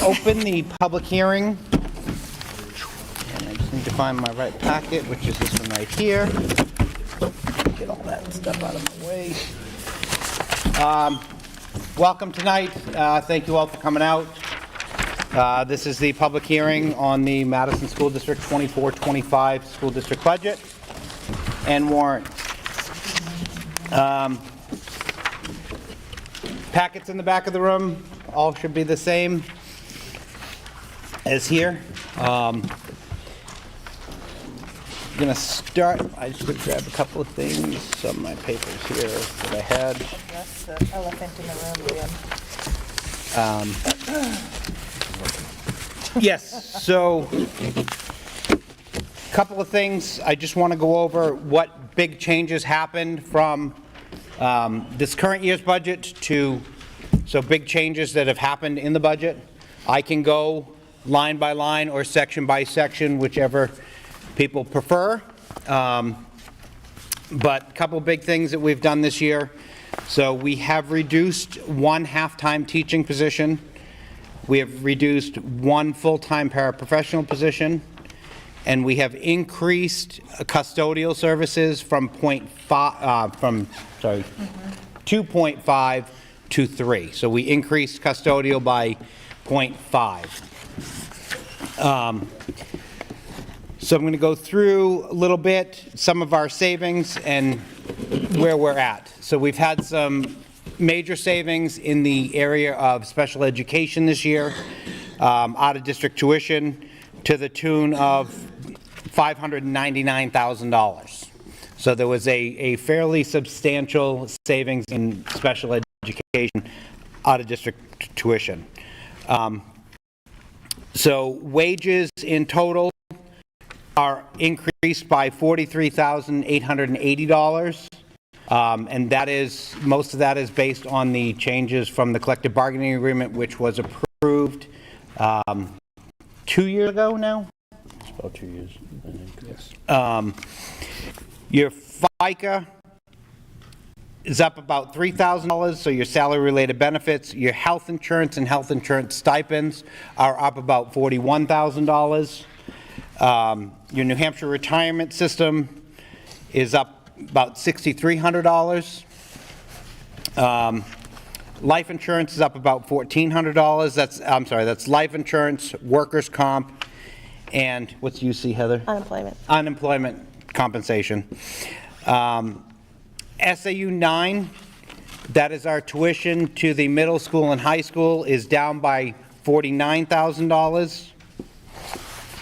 open the public hearing. And I just need to find my right packet, which is this one right here. Get all that stuff out of my way. Welcome tonight. Thank you all for coming out. This is the public hearing on the Madison School District 24-25 school district budget and warrant. Packets in the back of the room all should be the same as here. I'm going to start. I just would grab a couple of things, some of my papers here that I had. That's the elephant in the room, Liam. Yes, so a couple of things. I just want to go over what big changes happened from this current year's budget to, so big changes that have happened in the budget. I can go line by line or section by section, whichever people prefer. But a couple of big things that we've done this year. So we have reduced one half-time teaching position. We have reduced one full-time paraprofessional position. And we have increased custodial services from 2.5 to 3. So we increased custodial by 0.5. So I'm going to go through a little bit some of our savings and where we're at. So we've had some major savings in the area of special education this year, out of district tuition to the tune of $599,000. So there was a fairly substantial savings in special education out of district tuition. So wages in total are increased by $43,880. And that is, most of that is based on the changes from the collective bargaining agreement, which was approved 2 years ago now? It's about 2 years, I think. Yes. Your FICA is up about $3,000, so your salary-related benefits. Your health insurance and health insurance stipends are up about $41,000. Your New Hampshire retirement system is up about $6,300. Life insurance is up about $1,400. That's life insurance, workers' comp, and what's UC, Heather? Unemployment. Unemployment compensation. SAU 9, that is our tuition to the middle school and high school, is down by $49,000.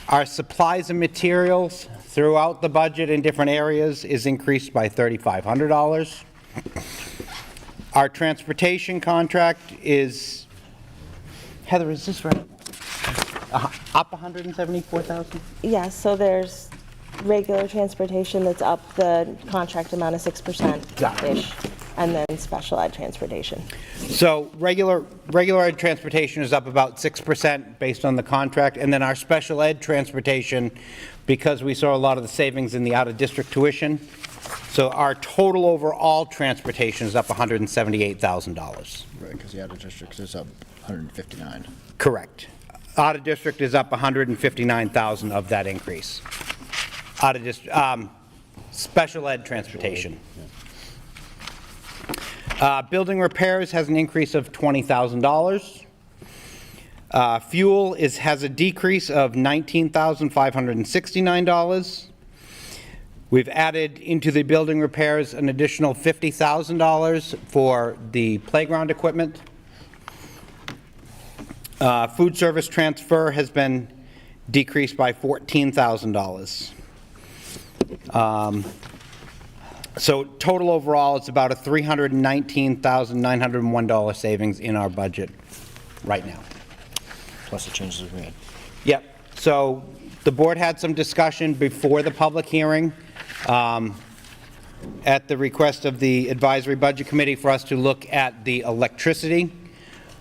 Our supplies and materials throughout the budget in different areas is increased by $3,500. Our transportation contract is, Heather, is this right? Up $174,000? Yeah, so there's regular transportation that's up the contract amount of 6%-ish, and then special ed transportation. So regular ed transportation is up about 6% based on the contract, and then our special ed transportation, because we saw a lot of the savings in the out-of-district tuition, so our total overall transportation is up $178,000. Right, because the out-of-district is up 159. Correct. Out-of-district is up $159,000 of that increase. Out-of-district, special ed transportation. Building repairs has an increase of $20,000. Fuel has a decrease of $19,569. We've added into the building repairs an additional $50,000 for the playground equipment. Food service transfer has been decreased by $14,000. So total overall, it's about a $319,901 savings in our budget right now. Plus the changes we've made. Yep. So the board had some discussion before the public hearing at the request of the Advisory Budget Committee for us to look at the electricity.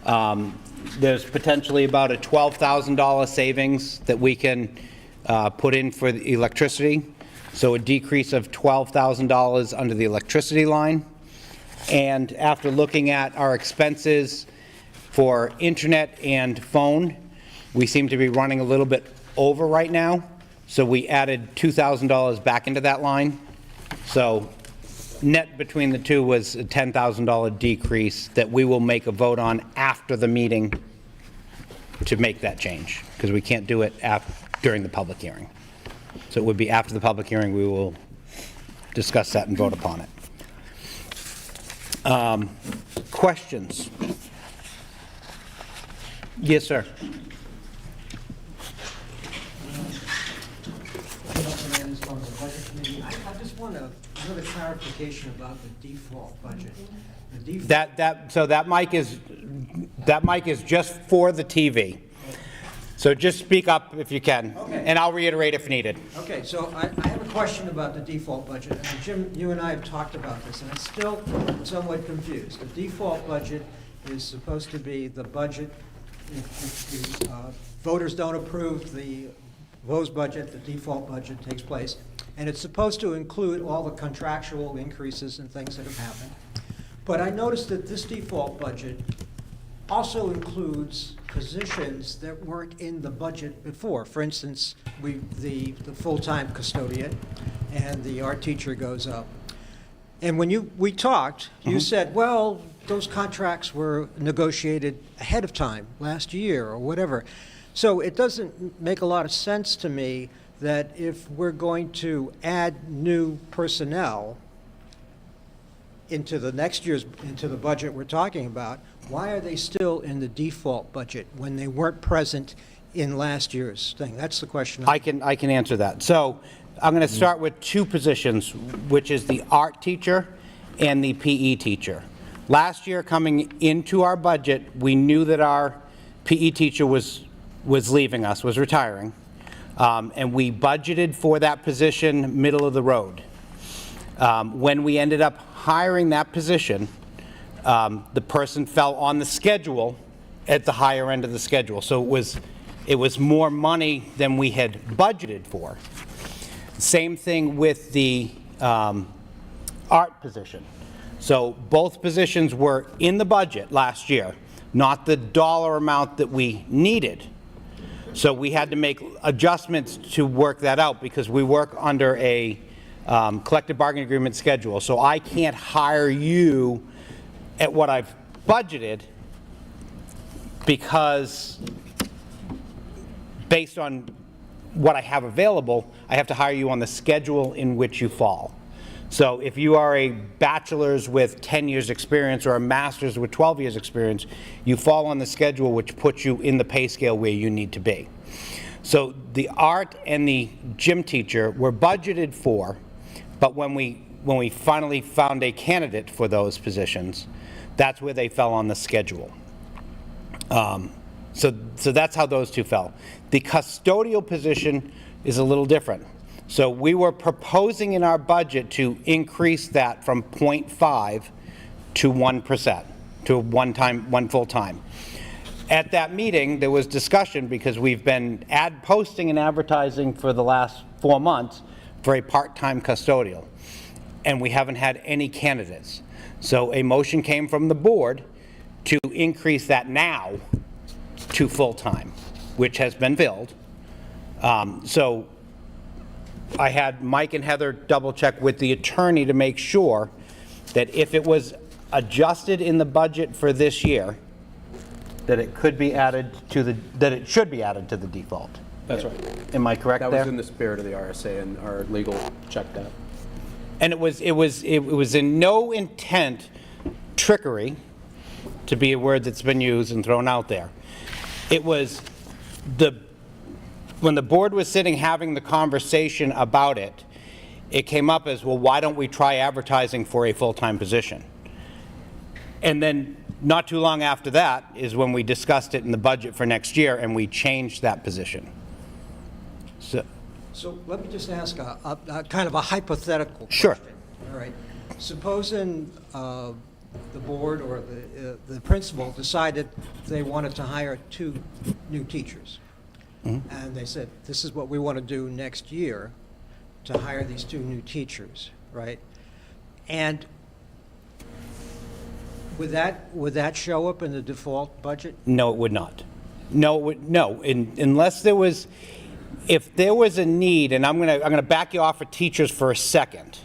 There's potentially about a $12,000 savings that we can put in for the electricity. So a decrease of $12,000 under the electricity line. And after looking at our expenses for internet and phone, We seem to be running a little bit over right now, so we added $2,000 back into that line. So net between the two was a $10,000 decrease that we will make a vote on after the meeting to make that change, because we can't do it during the public hearing. So it would be after the public hearing, we will discuss that and vote upon it. Questions? Yes, sir. I just want another clarification about the default budget. The default- So that mic is just for the TV. So just speak up if you can, Okay. and I'll reiterate if needed. Okay, so I have a question about the default budget. And Jim, you and I have talked about this, and I'm still somewhat confused. The default budget is supposed to be the budget, if the voters don't approve the Voters budget, the default budget takes place, and it's supposed to include all the contractual increases and things that have happened. But I noticed that this default budget also includes positions that weren't in the budget before. For instance, the full-time custodian and the art teacher goes up. And when we talked, you said, well, those contracts were negotiated ahead of time, last year or whatever. So it doesn't make a lot of sense to me that if we're going to add new personnel into the next year's, into the budget we're talking about, why are they still in the default budget when they weren't present in last year's thing? That's the question. I can answer that. So I'm going to start with two positions, which is the art teacher and the PE teacher. Last year, coming into our budget, we knew that our PE teacher was leaving us, was retiring, and we budgeted for that position middle of the road. When we ended up hiring that position, the person fell on the schedule at the higher end of the schedule. So it was more money than we had budgeted for. Same thing with the art position. So both positions were in the budget last year, not the dollar amount that we needed. So we had to make adjustments to work that out because we work under a collective bargaining agreement schedule. So I can't hire you at what I've budgeted because based on what I have available, I have to hire you on the schedule in which you fall. So if you are a bachelor's with 10 years experience or a master's with 12 years experience, you fall on the schedule which puts you in the pay scale where you need to be. So the art and the gym teacher were budgeted for, but when we finally found a candidate for those positions, that's where they fell on the schedule. So that's how those two fell. The custodial position is a little different. So we were proposing in our budget to increase that from 0.5 to 1%, to one full-time. At that meeting, there was discussion because we've been posting and advertising for the last 4 months for a part-time custodial, and we haven't had any candidates. So a motion came from the board to increase that now to full-time, which has been filled. So I had Mike and Heather double-check with the attorney to make sure that if it was adjusted in the budget for this year, that it could be added to that it should be added to the default. That's right. Am I correct there? That was in the spirit of the RSA, and our legal checked that. And it was in no intent trickery, to be a word that's been used and thrown out there. It was when the board was sitting having the conversation about it, it came up as, well, why don't we try advertising for a full-time position? And then not too long after that is when we discussed it in the budget for next year, and we changed that position. So let me just ask a kind of a hypothetical question. Sure. All right. Supposing the board or the principal decided they wanted to hire 2 new teachers. And they said, this is what we want to do next year to hire these 2 new teachers, right? And would that show up in the default budget? No, it would not. No, unless there was, if there was a need, and I'm gonna back you off for teachers for a second.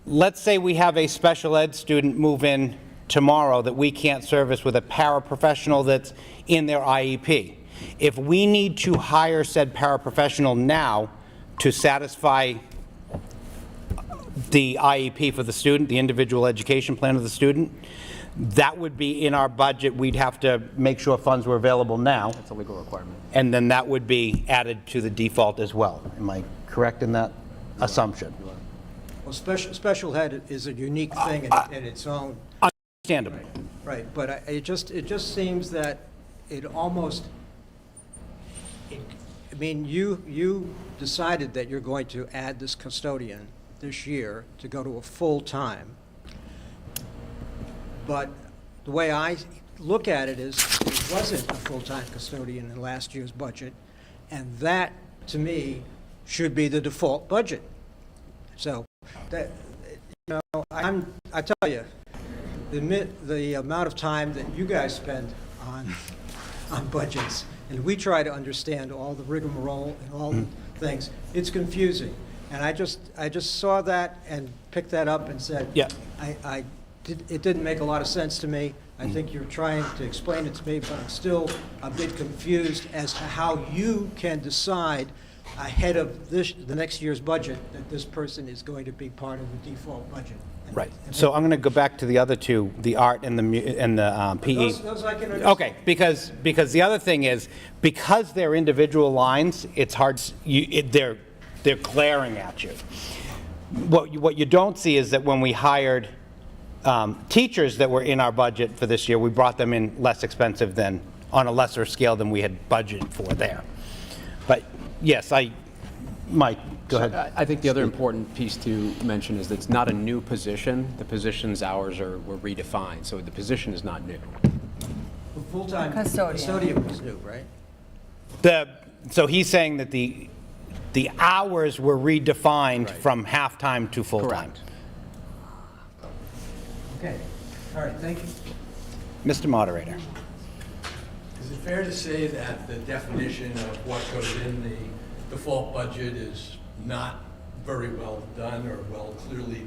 Let's say we have a special ed student move in tomorrow that we can't service with a paraprofessional that's in their IEP. If we need to hire said paraprofessional now to satisfy the IEP for the student, the individual education plan of the student, that would be in our budget. We'd have to make sure funds were available now, It's a legal requirement. and then that would be added to the default as well. Am I correct in that assumption? Well, special ed is a unique thing in its own, Understandable. right, but it just seems that it almost, I mean, you decided that you're going to add this custodian this year to go to a full-time. But the way I look at it is, it wasn't a full-time custodian in last year's budget, and that, to me, should be the default budget. So, that, you know, I tell you, the amount of time that you guys spend on budgets, and we try to understand all the rigmarole and all the things, it's confusing. And I just saw that and picked that up and said, Yeah. it didn't make a lot of sense to me. I think you're trying to explain it to me, but I'm still a bit confused as to how you can decide ahead of the next year's budget that this person is going to be part of the default budget. Right. So I'm going to go back to the other two, the art and the PE. Those I can understand. Okay, because the other thing is, because they're individual lines, it's hard, they're glaring at you. What you don't see is that when we hired teachers that were in our budget for this year, we brought them in less expensive than, on a lesser scale than we had budgeted for there. But yes, Mike, go ahead. I think the other important piece to mention is that it's not a new position. The position's hours were redefined, so the position is not new. The full-time Custodian. custodian was new, right? So he's saying that the hours were redefined Right. from half-time to full-time. Correct. Okay, all right, thank you. Mr. Moderator. Is it fair to say that the definition of what goes in the default budget is not very well done or clearly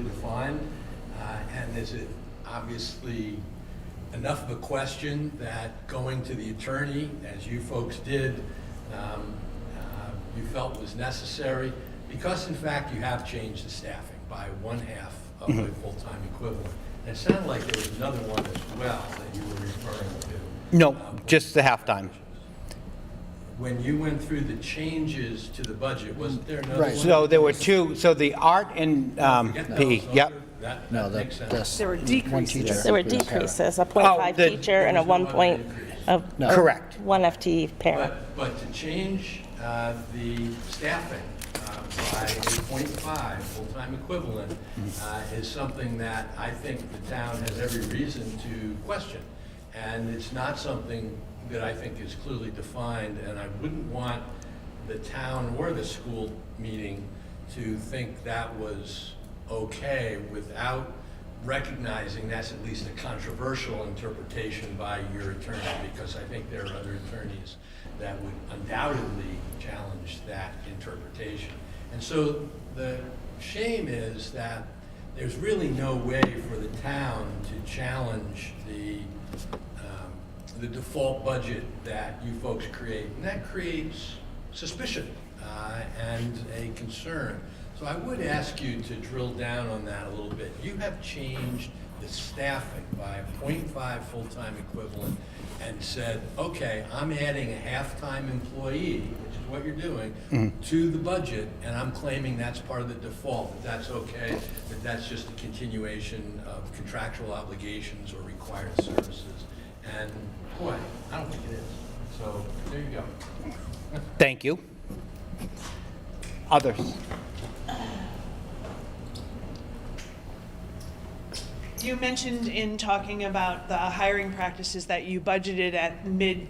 defined? And is it obviously enough of a question that going to the attorney, as you folks did, you felt was necessary? Because in fact you have changed the staffing by 1/2 of the full-time equivalent. And it sounded like there was another one as well that you were referring to. No, just the half-time. When you went through the changes to the budget, wasn't there another one? So there were two, so the art and Forget PE, those. yep. That No, makes sense. that's. There were One decreases. teacher. There were per para. decreases, a .5 the- teacher and a 1 point of. No. Correct. 1 FTE para. But to change the staffing by a 0.5 full-time equivalent is something that I think the town has every reason to question. And it's not something that I think is clearly defined, and I wouldn't want the town or the school meeting to think that was okay without recognizing that's at least a controversial interpretation by your attorney, because I think there are other attorneys that would undoubtedly challenge that interpretation. And so the shame is that there's really no way for the town to challenge the default budget that you folks create. And that creates suspicion and a concern. So I would ask you to drill down on that a little bit. You have changed the staffing by 0.5 full-time equivalent and said, okay, I'm adding a half-time employee, which is what you're doing, to the budget, and I'm claiming that's part of the default, that that's okay, that that's just a continuation of contractual obligations or required services. And boy, I don't think it is. So there you go. Thank you. Others? You mentioned in talking about the hiring practices that you budgeted at mid,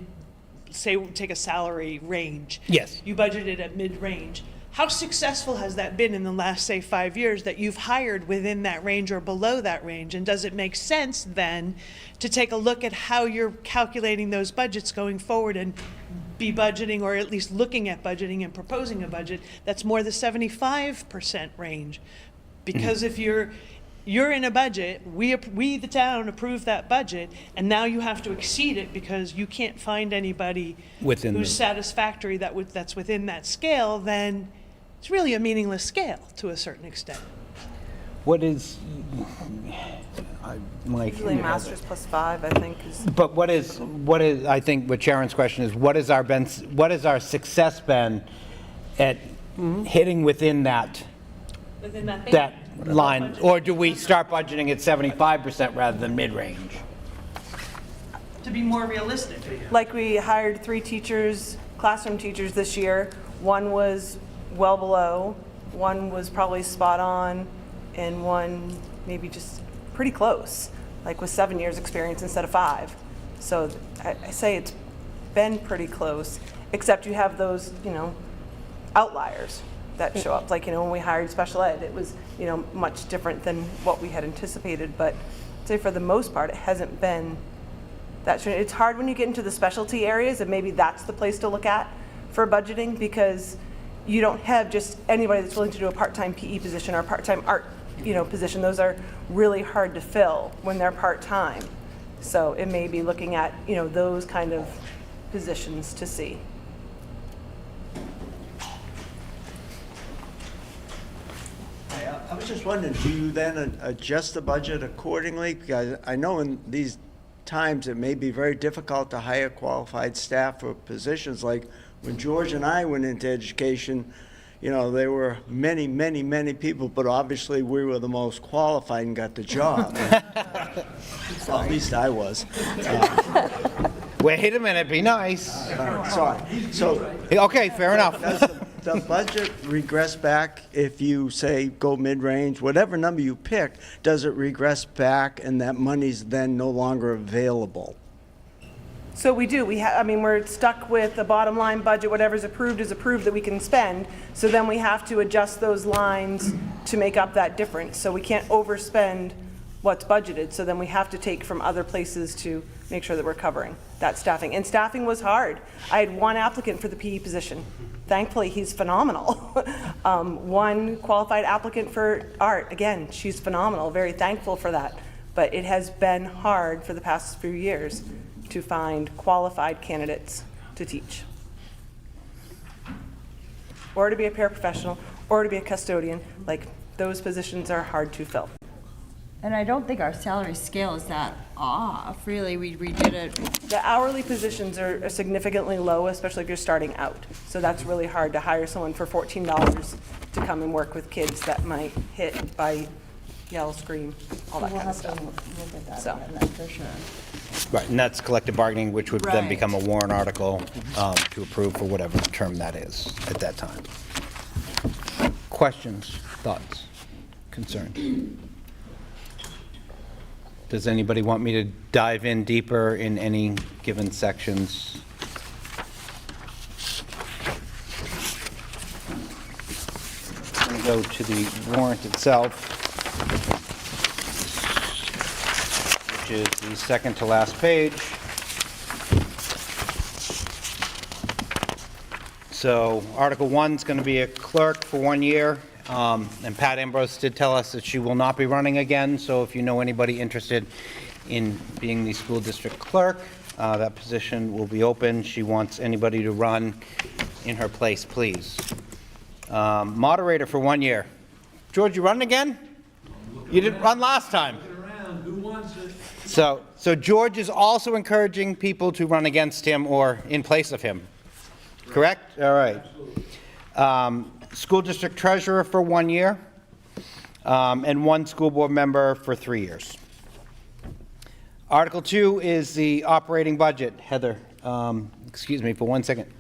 say, take a salary range. Yes. You budgeted at mid-range. how successful has that been in the last, say, 5 years that you've hired within that range or below that range? And does it make sense then to take a look at how you're calculating those budgets going forward and be budgeting, or at least looking at budgeting and proposing a budget that's more the 75% range? Because if you're in a budget, we, the town, approve that budget, and now you have to exceed it because you can't find anybody Within who's the- satisfactory that's within that scale, then it's really a meaningless scale to a certain extent. What is, Mike? Usually masters plus 5, I think, is. But what is, I think what Sharon's question is, what is our success been at hitting within that line? Or do we start budgeting at 75% rather than mid-range? To be more realistic. Like, we hired 3 teachers, classroom teachers this year. One was well below, one was probably spot on, and one maybe just pretty close, like with 7 years experience instead of 5. So I say it's been pretty close, except you have those, outliers that show up. Like, when we hired special ed, it was, much different than what we had anticipated. But I'd say for the most part, it hasn't been that. It's hard when you get into the specialty areas, and maybe that's the place to look at for budgeting, because you don't have just anybody that's willing to do a part-time PE position or a part-time art, position. Those are really hard to fill when they're part-time. So it may be looking at, those kind of positions to see. I was just wondering, do you then adjust the budget accordingly? Because I know in these times it may be very difficult to hire qualified staff for positions. Like when George and I went into education, there were many, many, many people, but obviously we were the most qualified and got the job. Well, at least I was. Wait a minute, be nice. Sorry. So Okay, fair enough. does the budget regress back if you say go mid-range, whatever number you pick, does it regress back and that money's then no longer available? So we do. We're stuck with the bottom line budget. Whatever's approved is approved that we can spend. So then we have to adjust those lines to make up that difference. So we can't overspend what's budgeted. So then we have to take from other places to make sure that we're covering that staffing. And staffing was hard. I had 1 applicant for the PE position. Thankfully, he's phenomenal. 1 qualified applicant for art. Again, she's phenomenal. Very thankful for that. But it has been hard for the past few years to find qualified candidates to teach, or to be a paraprofessional, or to be a custodian. Like, those positions are hard to fill. And I don't think our salary scale is that off, really. We redid it. The hourly positions are significantly low, especially if you're starting out. So that's really hard to hire someone for $14 to come and work with kids that might hit, bite, yell, scream, all that kind of stuff. Look at that So. again, that's for sure. Right, and that's collective bargaining, which would then Right. become a warrant article to approve for whatever term that is at that time. Questions, thoughts, concerns? Does anybody want me to dive in deeper in any given sections? I'm going to go to the warrant itself, which is the second to last page. So Article 1 is going to be a clerk for 1 year, and Pat Ambrose did tell us that she will not be running again, so if you know anybody interested in being the school district clerk, that position will be open. She wants anybody to run in her place, please. Moderator for 1 year. George, you running again? You didn't run last time. Around, who wants it? So George is also encouraging people to run against him or in place of him, correct? All right. School district treasurer for 1 year, and 1 school board member for 3 years. Article 2 is the operating budget. Heather, excuse me for 1 second.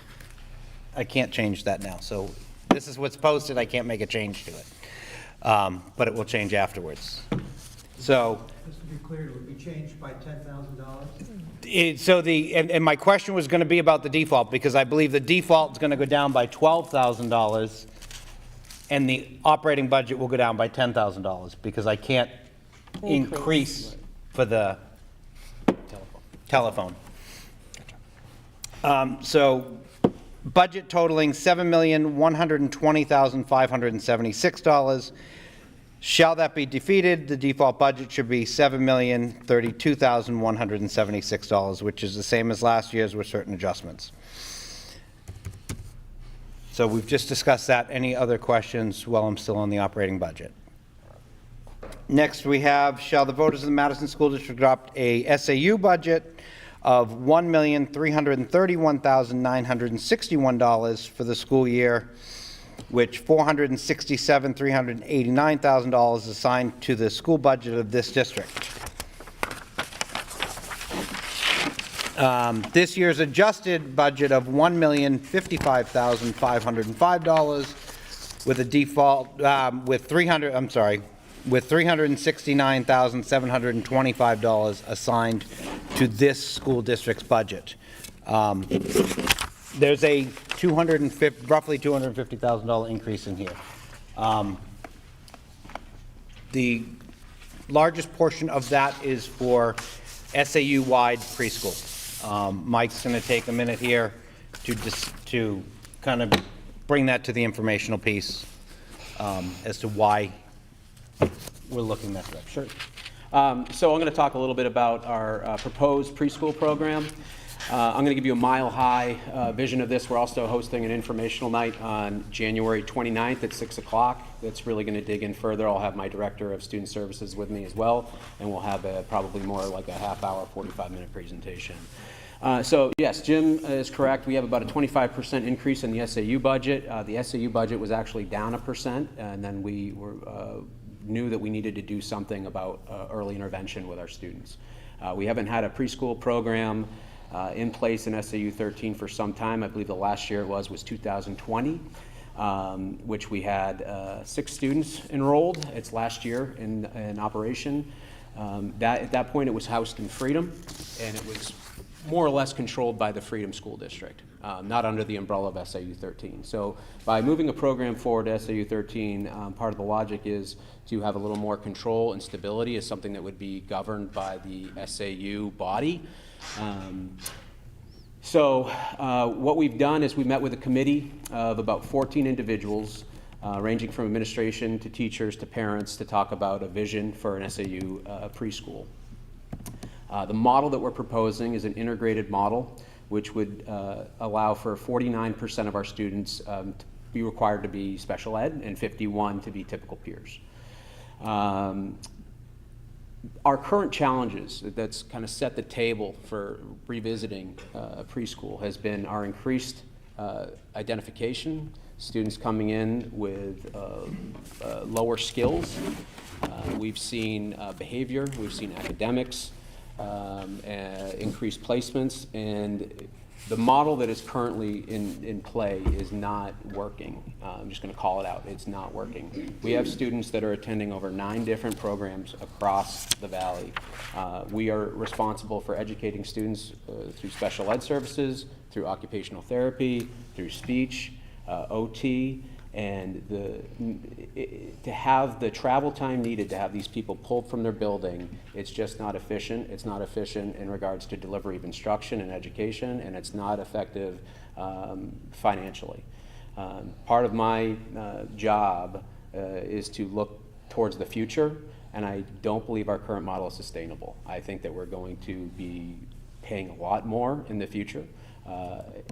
I can't change that now, so this is what's posted. I can't make a change to it, but it will change afterwards. So. Just to be clear, it would be changed by $10,000? And my question was going to be about the default, because I believe the default is going to go down by $12,000, And the operating budget will go down by $10,000 because I can't increase for the telephone. So budget totaling $7,120,576. Shall that be defeated, the default budget should be $7,032,176, which is the same as last year's with certain adjustments. So we've just discussed that. Any other questions while I'm still on the operating budget? Next, we have, shall the voters of the Madison School District adopt a SAU budget of $1,331,961 for the school year, which $467,389,000 is assigned to the school budget of this district. This year's adjusted budget of $1,055,505 with a default, with $369,725 assigned to this school district's budget. There's a roughly $250,000 increase in here. The largest portion of that is for SAU-wide preschool. Mike's going to take a minute here to kind of bring that to the informational piece as to why we're looking that direction. Sure. So I'm going to talk a little bit about our proposed preschool program. I'm going to give you a mile-high vision of this. We're also hosting an informational night on January 29th at 6 o'clock. That's really going to dig in further. I'll have my Director of Student Services with me as well, and we'll have probably more like a half-hour, 45-minute presentation. So yes, Jim is correct. We have about a 25% increase in the SAU budget. The SAU budget was actually down 1%, and then we knew that we needed to do something about early intervention with our students. We haven't had a preschool program in place in SAU 13 for some time. I believe the last year it was 2020, which we had 6 students enrolled. It's last year in operation. At that point it was housed in Freedom, and it was more or less controlled by the Freedom School District, not under the umbrella of SAU 13. So by moving a program forward to SAU 13, part of the logic is to have a little more control and stability as something that would be governed by the SAU body. What we've done is we met with a committee of about 14 individuals, ranging from administration to teachers to parents, to talk about a vision for an SAU preschool. The model that we're proposing is an integrated model, which would allow for 49% of our students to be required to be special ed and 51% to be typical peers. Our current challenges that's kind of set the table for revisiting preschool has been our increased identification, students coming in with lower skills. We've seen behavior, we've seen academics, increased placements, and the model that is currently in play is not working. I'm just going to call it out. It's not working. We have students that are attending over 9 different programs across the valley. We are responsible for educating students through special ed services, through occupational therapy, through speech, OT, and to have the travel time needed to have these people pulled from their building, it's just not efficient. It's not efficient in regards to delivery of instruction and education, and it's not effective financially. Part of my job is to look towards the future, and I don't believe our current model is sustainable. I think that we're going to be paying a lot more in the future,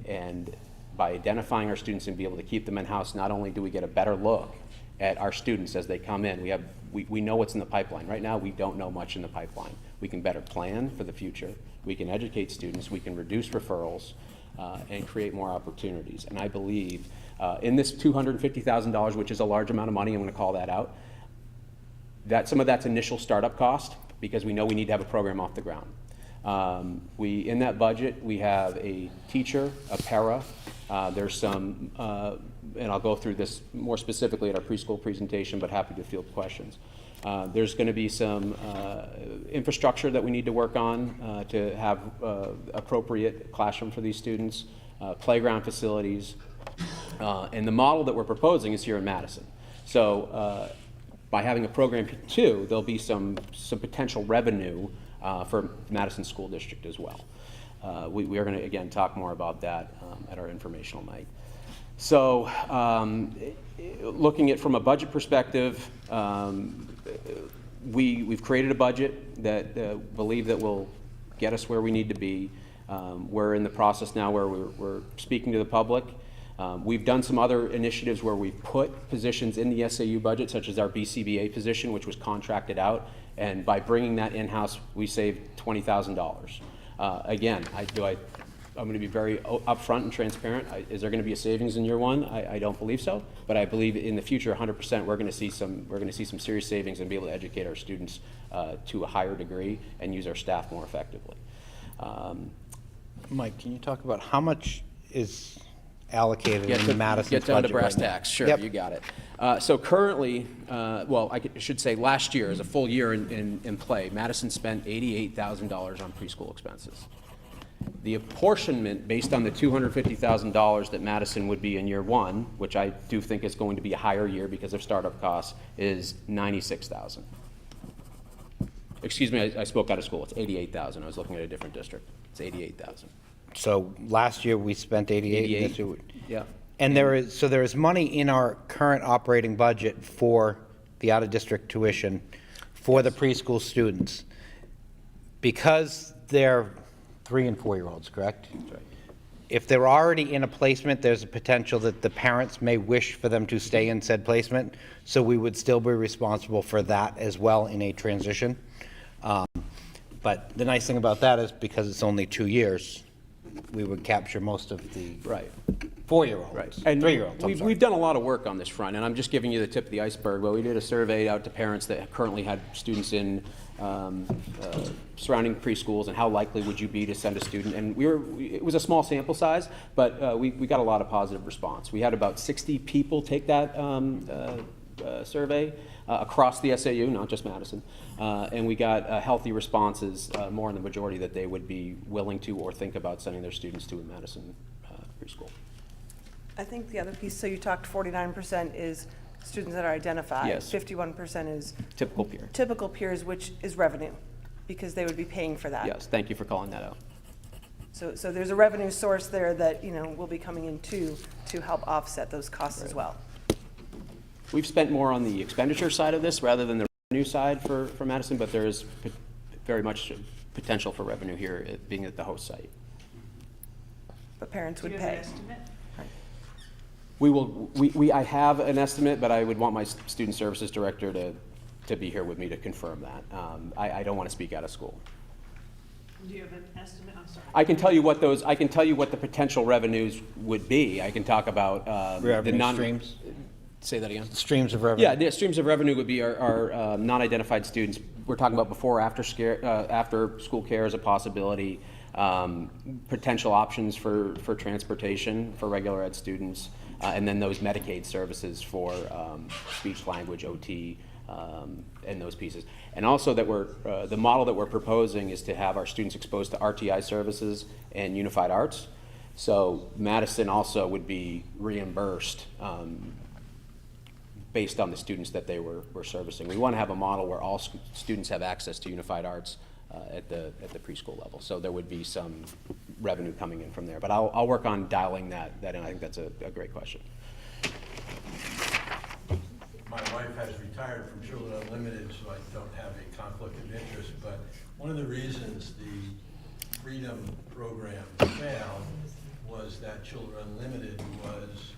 and by identifying our students and be able to keep them in-house, not only do we get a better look at our students as they come in, we know what's in the pipeline. Right now, we don't know much in the pipeline. We can better plan for the future. We can educate students. We can reduce referrals and create more opportunities. And I believe in this $250,000, which is a large amount of money, I'm going to call that out, that some of that's initial startup cost, because we know we need to have a program off the ground. In that budget, we have a teacher, a para. There's some, and I'll go through this more specifically at our preschool presentation, but happy to field questions. There's going to be some infrastructure that we need to work on to have appropriate classroom for these students, playground facilities, and the model that we're proposing is here in Madison. So by having a program two, there'll be some potential revenue for Madison School District as well. We are going to, again, talk more about that at our informational night. So looking at from a budget perspective, we've created a budget that believe that will get us where we need to be. We're in the process now where we're speaking to the public. We've done some other initiatives where we've put positions in the SAU budget, such as our BCBA position, which was contracted out, and by bringing that in-house, we saved $20,000. Again, I'm going to be very upfront and transparent. Is there going to be a savings in year one? I don't believe so, but I believe in the future, 100%, we're going to see some serious savings and be able to educate our students to a higher degree and use our staff more effectively. Mike, can you talk about how much is allocated in Madison's budget? Get down to brass right now? tacks. Sure, Yep. You got it. So currently, well, I should say last year, as a full year in play, Madison spent $88,000 on preschool expenses. The apportionment based on the $250,000 that Madison would be in year one, which I do think is going to be a higher year because of startup costs, is $96,000. Excuse me, I spoke out of school. It's $88,000. I was looking at a different district. It's $88,000. So last year we spent 88. This year Yeah. And there is money in our current operating budget for the out-of-district tuition for the preschool students. Because they're 3- and 4-year-olds, correct? That's right. If they're already in a placement, there's a potential that the parents may wish for them to stay in said placement, so we would still be responsible for that as well in a transition. But the nice thing about that is because it's only 2 years, we would capture most of the Right. 4-year-olds, Right. And 3-year-olds. we've done a lot of work on this front, and I'm just giving you the tip of the iceberg. But we did a survey out to parents that currently had students in surrounding preschools, and how likely would you be to send a student? And it was a small sample size, but we got a lot of positive response. We had about 60 people take that survey across the SAU, not just Madison, and we got healthy responses, more in the majority that they would be willing to or think about sending their students to a Madison preschool. I think the other piece, so you talked 49% is students that are identified. Yes. 51% is Typical peer. typical peers, which is revenue, because they would be paying for that. Yes, thank you for calling that out. So there's a revenue source there that, will be coming in to help offset those costs as well. We've spent more on the expenditure side of this rather than the revenue side for Madison, but there is very much potential for revenue here, being at the host site. But parents would Do you have pay. an estimate? I have an estimate, but I would want my student services director to be here with me to confirm that. I don't want to speak out of school. Do you have an estimate? I'm sorry. I can tell you what the potential revenues would be. I can talk about the Revenue streams? Say that again. Streams of revenue. Yeah, the streams of revenue would be our non-identified students. We're talking about before, after school care as a possibility, potential options for transportation for regular ed students, and then those Medicaid services for speech language, OT, and those pieces. And also that the model that we're proposing is to have our students exposed to RTI services and unified arts. So Madison also would be reimbursed based on the students that they were servicing. We want to have a model where all students have access to unified arts at the preschool level. So there would be some revenue coming in from there. But I'll work on dialing that in. I think that's a great question. My wife has retired from Children Unlimited, so I don't have a conflict of interest, but one of the reasons the Freedom program failed was that Children Unlimited was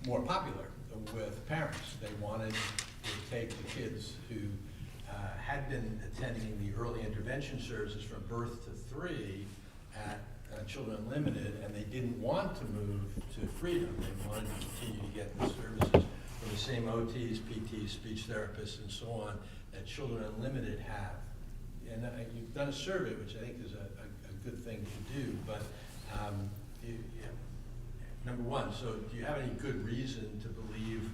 more popular with parents. They wanted to take the kids who had been attending the early intervention services from birth to 3 at Children Unlimited, and they didn't want to move to Freedom. They wanted to continue to get the services from the same OTs, PTs, speech therapists, and so on that Children Unlimited have. And you've done a survey, which I think is a good thing to do, but number one, so do you have any good reason to believe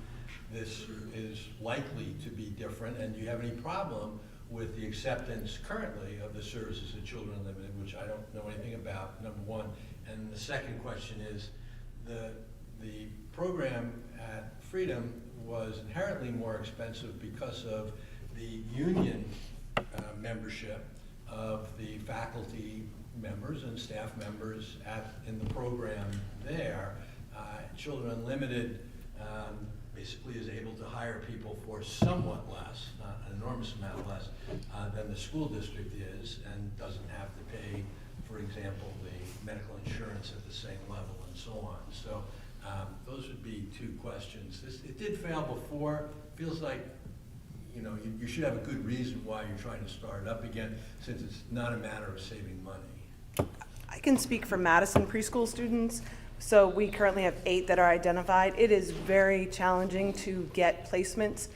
this is likely to be different, and do you have any problem with the acceptance currently of the services of Children Unlimited, which I don't know anything about, number one? And the second question is, the the program at Freedom was inherently more expensive because of the union membership of the faculty members and staff members in the program there. Children Unlimited basically is able to hire people for somewhat less, not an enormous amount less, than the school district is, and doesn't have to pay, for example, the medical insurance at the same level and so on. So those would be two questions. It did fail before. Feels like, you know, you should have a good reason why you're trying to start it up again, since it's not a matter of saving money. I can speak for Madison preschool students. So we currently have 8 that are identified. It is very challenging to get placements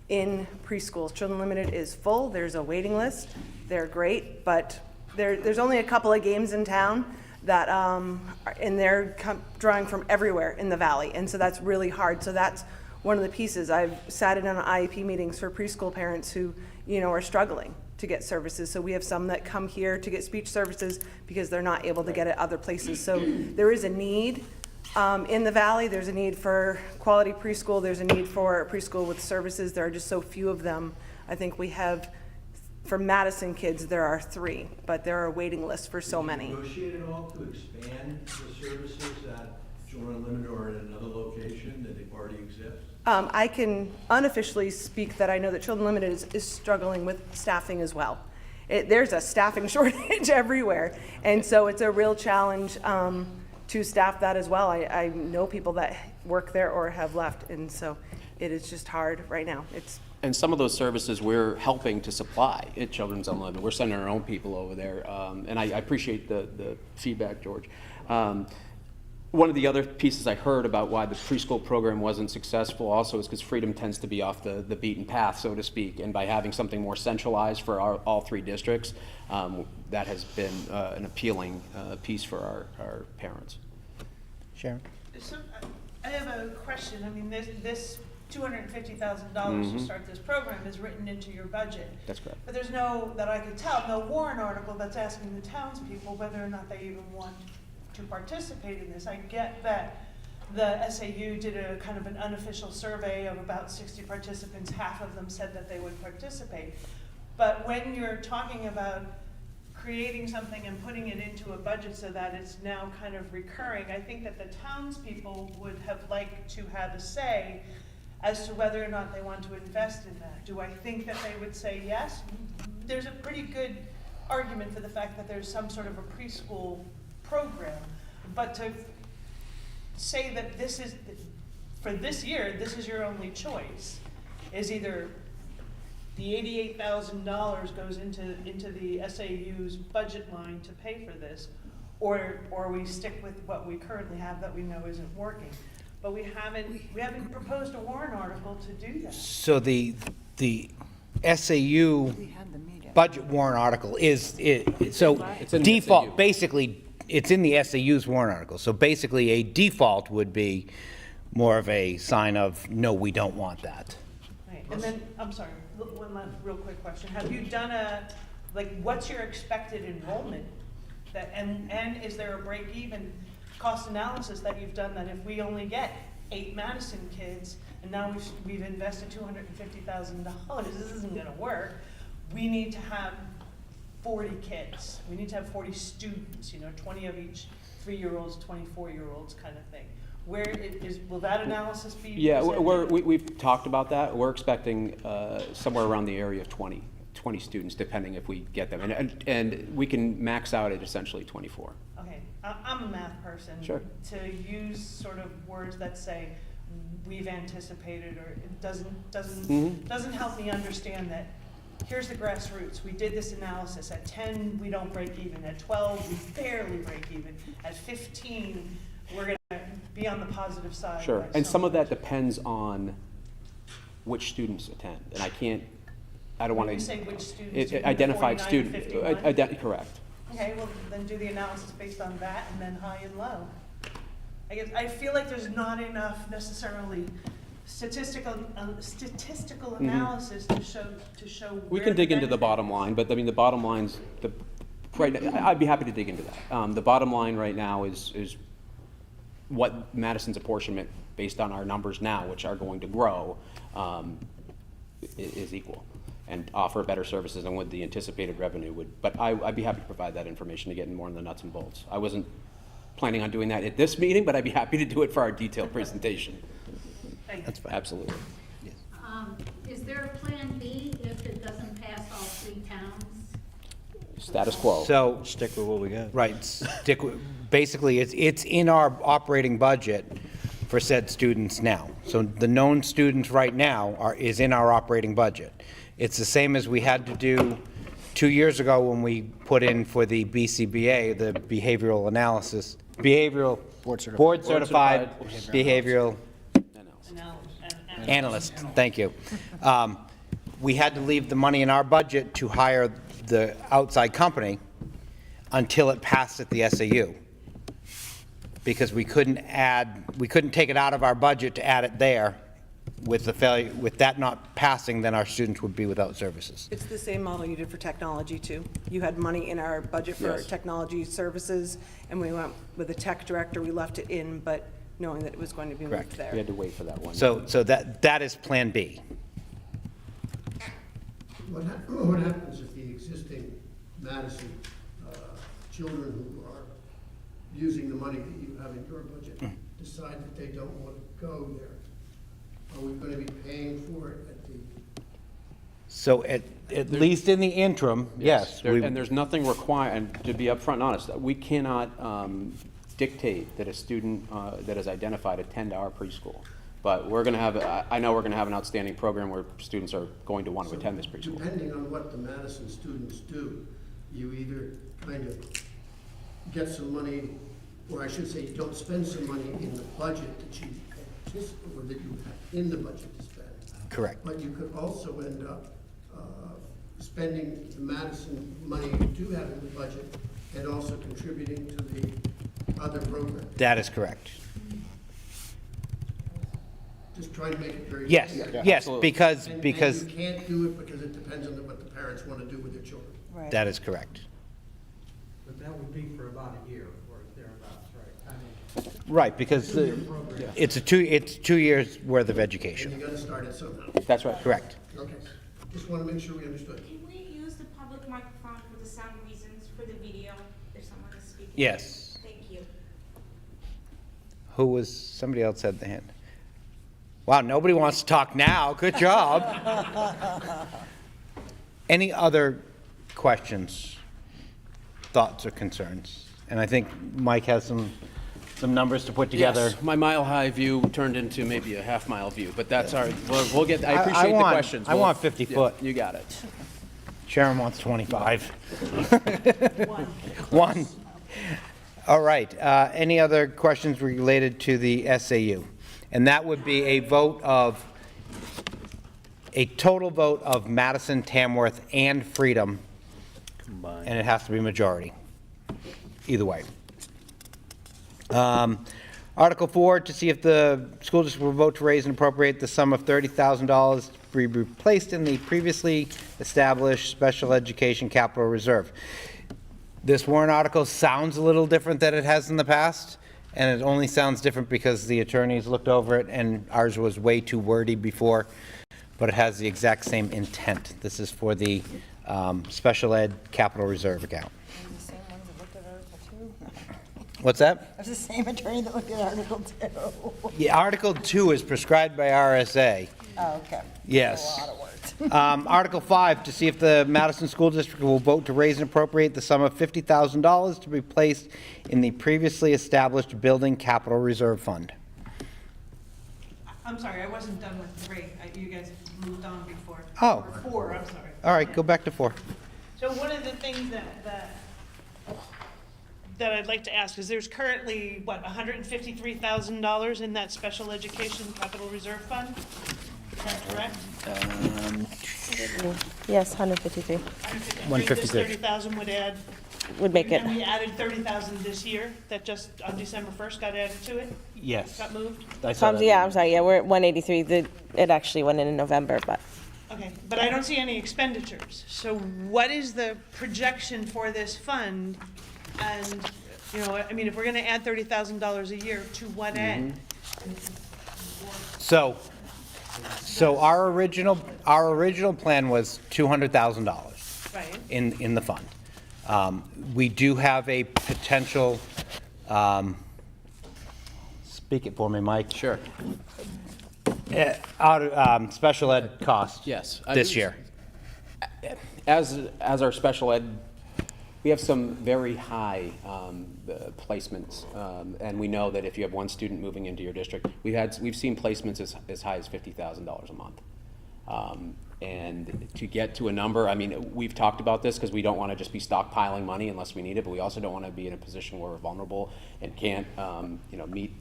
in preschools. Children Unlimited is full. There's a waiting list. They're great, but there's only a couple of games in town that and they're drawing from everywhere in the valley, and so that's really hard. So that's one of the pieces. I've sat in on IEP meetings for preschool parents who, you know, are struggling to get services. So we have some that come here to get speech services because they're not able to get it other places. So there is a need in the valley. There's a need for quality preschool. There's a need for a preschool with services. There are just so few of them. I think we have, for Madison kids, there are 3, but there are waiting lists for so many. Negotiate at all to expand the services at Children Unlimited or in another location that it already exists? I can unofficially speak that I know that Children Unlimited is struggling with staffing as well. There's a staffing shortage everywhere, and so it's a real challenge to staff that as well. I know people that work there or have left, and so it is just hard right now. And some of those services we're helping to supply at Children's Unlimited. We're sending our own people over there, and I appreciate the feedback, George. One of the other pieces I heard about why the preschool program wasn't successful also is because Freedom tends to be off the beaten path, so to speak, and by having something more centralized for all 3 districts, that has been an appealing piece for our parents. Sharon? So I have a question. I mean, this $250,000 to start this program is written into your budget. That's correct. But there's no, that I could tell, no warrant article that's asking the townspeople whether or not they even want to participate in this. I get that the SAU did a kind of an unofficial survey of about 60 participants. Half of them said that they would participate. But when you're talking about creating something and putting it into a budget so that it's now kind of recurring, I think that the townspeople would have liked to have a say as to whether or not they want to invest in that. Do I think that they would say yes? There's a pretty good argument for the fact that there's some sort of a preschool program, but to say that this is, for this year, this is your only choice, is either the $88,000 goes into the SAU's budget line to pay for this, or we stick with what we currently have that we know isn't working. But we haven't proposed a warrant article to do that. So the SAU budget warrant article is so It's in the default, SAU. basically, it's in the SAU's warrant article. So basically, a default would be more of a sign of, no, we don't want that. Right, and then, I'm sorry, one last real quick question. Have you done what's your expected enrollment? And is there a break-even cost analysis that you've done that if we only get 8 Madison kids, and now we've invested $250,000, this isn't gonna work, we need to have 40 kids. We need to have 40 students, 20 of each 3-year-olds, 24-year-olds kind of thing. Will that analysis be Yeah, presented? we've talked about that. We're expecting somewhere around the area of 20 students, depending if we get them. And we can max out at essentially 24. Okay, I'm a math person. Sure. To use sort of words that say, we've anticipated, or it doesn't help me understand that here's the grassroots. We did this analysis. At 10, we don't break even. At 12, we barely break even. At 15, we're going to be on the positive side. Sure, by and so some of that much. depends on which students attend. And I don't want When to. you say which students, you mean Identified 49 to student, 51? correct. Okay, well, then do the analysis based on that, and then high and low. I feel like there's not enough necessarily statistical analysis to show. We where can dig into the benefit bottom is. line, but I mean, the bottom line's, right now, I'd be happy to dig into that. The bottom line right now is what Madison's apportionment, based on our numbers now, which are going to grow, is equal, and offer better services than what the anticipated revenue would. But I'd be happy to provide that information to get more in the nuts and bolts. I wasn't planning on doing that at this meeting, but I'd be happy to do it for our detailed presentation. That's fine. Absolutely. Is there a plan B if it doesn't pass all 3 towns? Status quo. So, Stick with what we got. right, basically, it's in our operating budget for said students now. So the known students right now is in our operating budget. It's the same as we had to do 2 years ago when we put in for the BCBA, the Behavioral Board Certified Behavioral Analyst, thank you. We had to leave the money in our budget to hire the outside company until it passed at the SAU. Because we couldn't take it out of our budget to add it there. With that not passing, then our students would be without services. It's the same model you did for technology too. You had money in our budget for Yes. technology services, and we went with the tech director, we left it in, but knowing that it was going to be moved Correct. there. We had to wait for that one. So that is Plan B. What happens if the existing Madison children who are using the money that you have in your budget decide that they don't want to go there? Are we going to be paying for it at the? So at least in the interim, yes. And there's nothing required, and to be upfront and honest, we cannot dictate that a student that is identified attend our preschool. But we're going to have, I know we're going to have an outstanding program where students are going to want to attend this preschool. Depending on what the Madison students do, you either kind of get some money, or I should say, you don't spend some money in the budget that you anticipate, or that you have in the budget to spend. Correct. But you could also end up spending the Madison money you do have in the budget and also contributing to the other program. That is correct. Just trying to make it very Yes, clear. yes, absolutely. because And you can't do it because it depends on what the parents want to do with their children. Right. that is correct. But that would be for about a year or thereabouts, right? I mean, Right, because it's 2 years worth of And education. you got to start it somehow. That's right. Correct. Okay, just want to make sure we understood. Can we use the public microphone for the sound reasons for the video if someone is speaking? Yes. Thank you. Who was, somebody else had the hand. Wow, nobody wants to talk now. Good job. Any other questions, thoughts, or concerns? And I think Mike has some numbers to put together. Yes, my mile-high view turned into maybe a half-mile view, but that's our, we'll get, I appreciate the questions. I want 50 Yeah, foot. You got it. Sharon wants 25. One. All right. Any other questions related to the SAU? And that would be a total vote of Madison, Tamworth, and Freedom. Combined. And it has to be majority. Either way. Article 4, to see if the school district will vote to raise and appropriate the sum of $30,000 to be replaced in the previously established special education capital reserve. This warrant article sounds a little different than it has in the past, and it only sounds different because the attorneys looked over it and ours was way too wordy before, but it has the exact same intent. This is for the special ed capital reserve account. The same ones that looked at Article 2? What's that? That's the same attorney that looked at Article 2. Yeah, Article 2 is prescribed by RSA. Oh, okay. Yes. A lot of words. Article 5, to see if the Madison School District will vote to raise and appropriate the sum of $50,000 to be placed in the previously established Building Capital Reserve Fund. I'm sorry, I wasn't done with 3. You guys moved on before. Oh. Or 4, I'm sorry. All right, go back to 4. So one of the things that I'd like to ask is there's currently, what, $153,000 in that special education capital reserve fund? Is that correct? Yes, 153 This 30,000 would add. would make it. And we added 30,000 this year, that just on December 1st got added to it, Yes. got moved? I saw that. Yeah, I'm sorry, yeah, we're at 183. It actually went in November, but Okay, but I don't see any expenditures. So what is the projection for this fund? And You know, I mean, if we're gonna add $30,000 a year to one end, So our original plan was $200,000 right? in the fund. We do have a potential, speak it for me, Mike. Sure. Out of special ed cost. Yes. This year. As our special ed, we have some very high placements, and we know that if you have one student moving into your district, we've seen placements as high as $50,000 a month. And to get to a number, I mean, we've talked about this because we don't want to just be stockpiling money unless we need it, but we also don't want to be in a position where we're vulnerable and can't,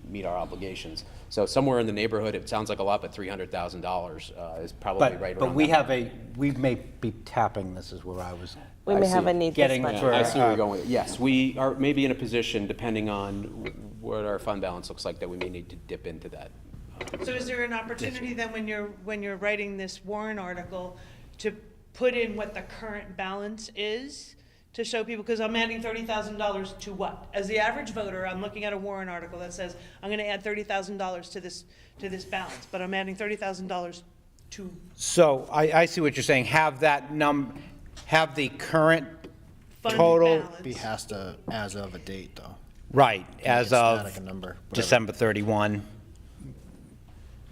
meet our obligations. So somewhere in the neighborhood, it sounds like a lot, but $300,000 is probably right around. But we may be tapping, this is where I was. We may have a need this Getting budget. for, I see where you're going with it. Yes, we are maybe in a position, depending on what our fund balance looks like, that we may need to dip into that. So is there an opportunity then, when you're writing this warrant article, to put in what the current balance is, to show people, because I'm adding $30,000 to what? As the average voter, I'm looking at a warrant article that says, I'm gonna add $30,000 to this balance, but I'm adding $30,000 to, so I see what you're saying, have the current Fund total. balance. Has to, as of a date, though. Right, as of Static, a number, whatever. December 31.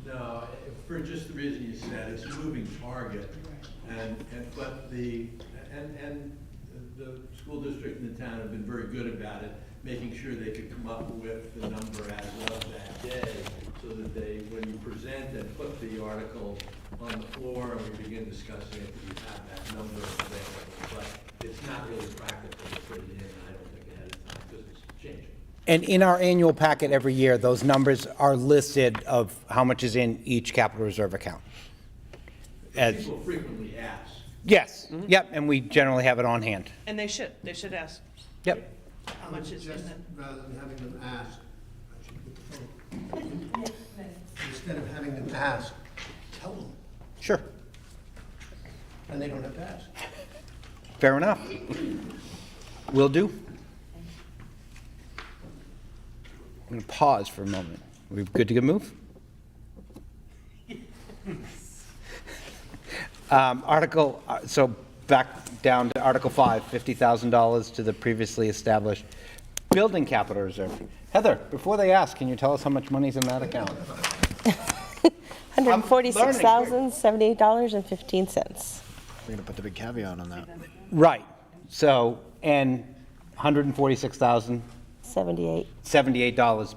No, for just the reason you said, it's a moving target, but the school district and the town have been very good about it, making sure they could come up with the number as of that day, so that they, when you present and put the article on the floor and we begin discussing it, you have that number available. But it's not really practical to put it in, I don't think, ahead of time, because it's changing. And in our annual packet every year, those numbers are listed of how much is in each capital reserve account. People frequently ask. Yes, yep, and we generally have it on hand. and they should ask Yep. how much is in Just it. rather than having them ask, I should put the phone. Instead of having them ask, tell them, Sure, and they don't have to ask. fair enough. Will do. I'm going to pause for a moment. We good to go move? So back down to Article 5, $50,000 to the previously established building capital reserve. Heather, before they ask, can you tell us how much money's in that account? $146,078.15. We're gonna put the big caveat on that. Right, so, and $146,078, 78.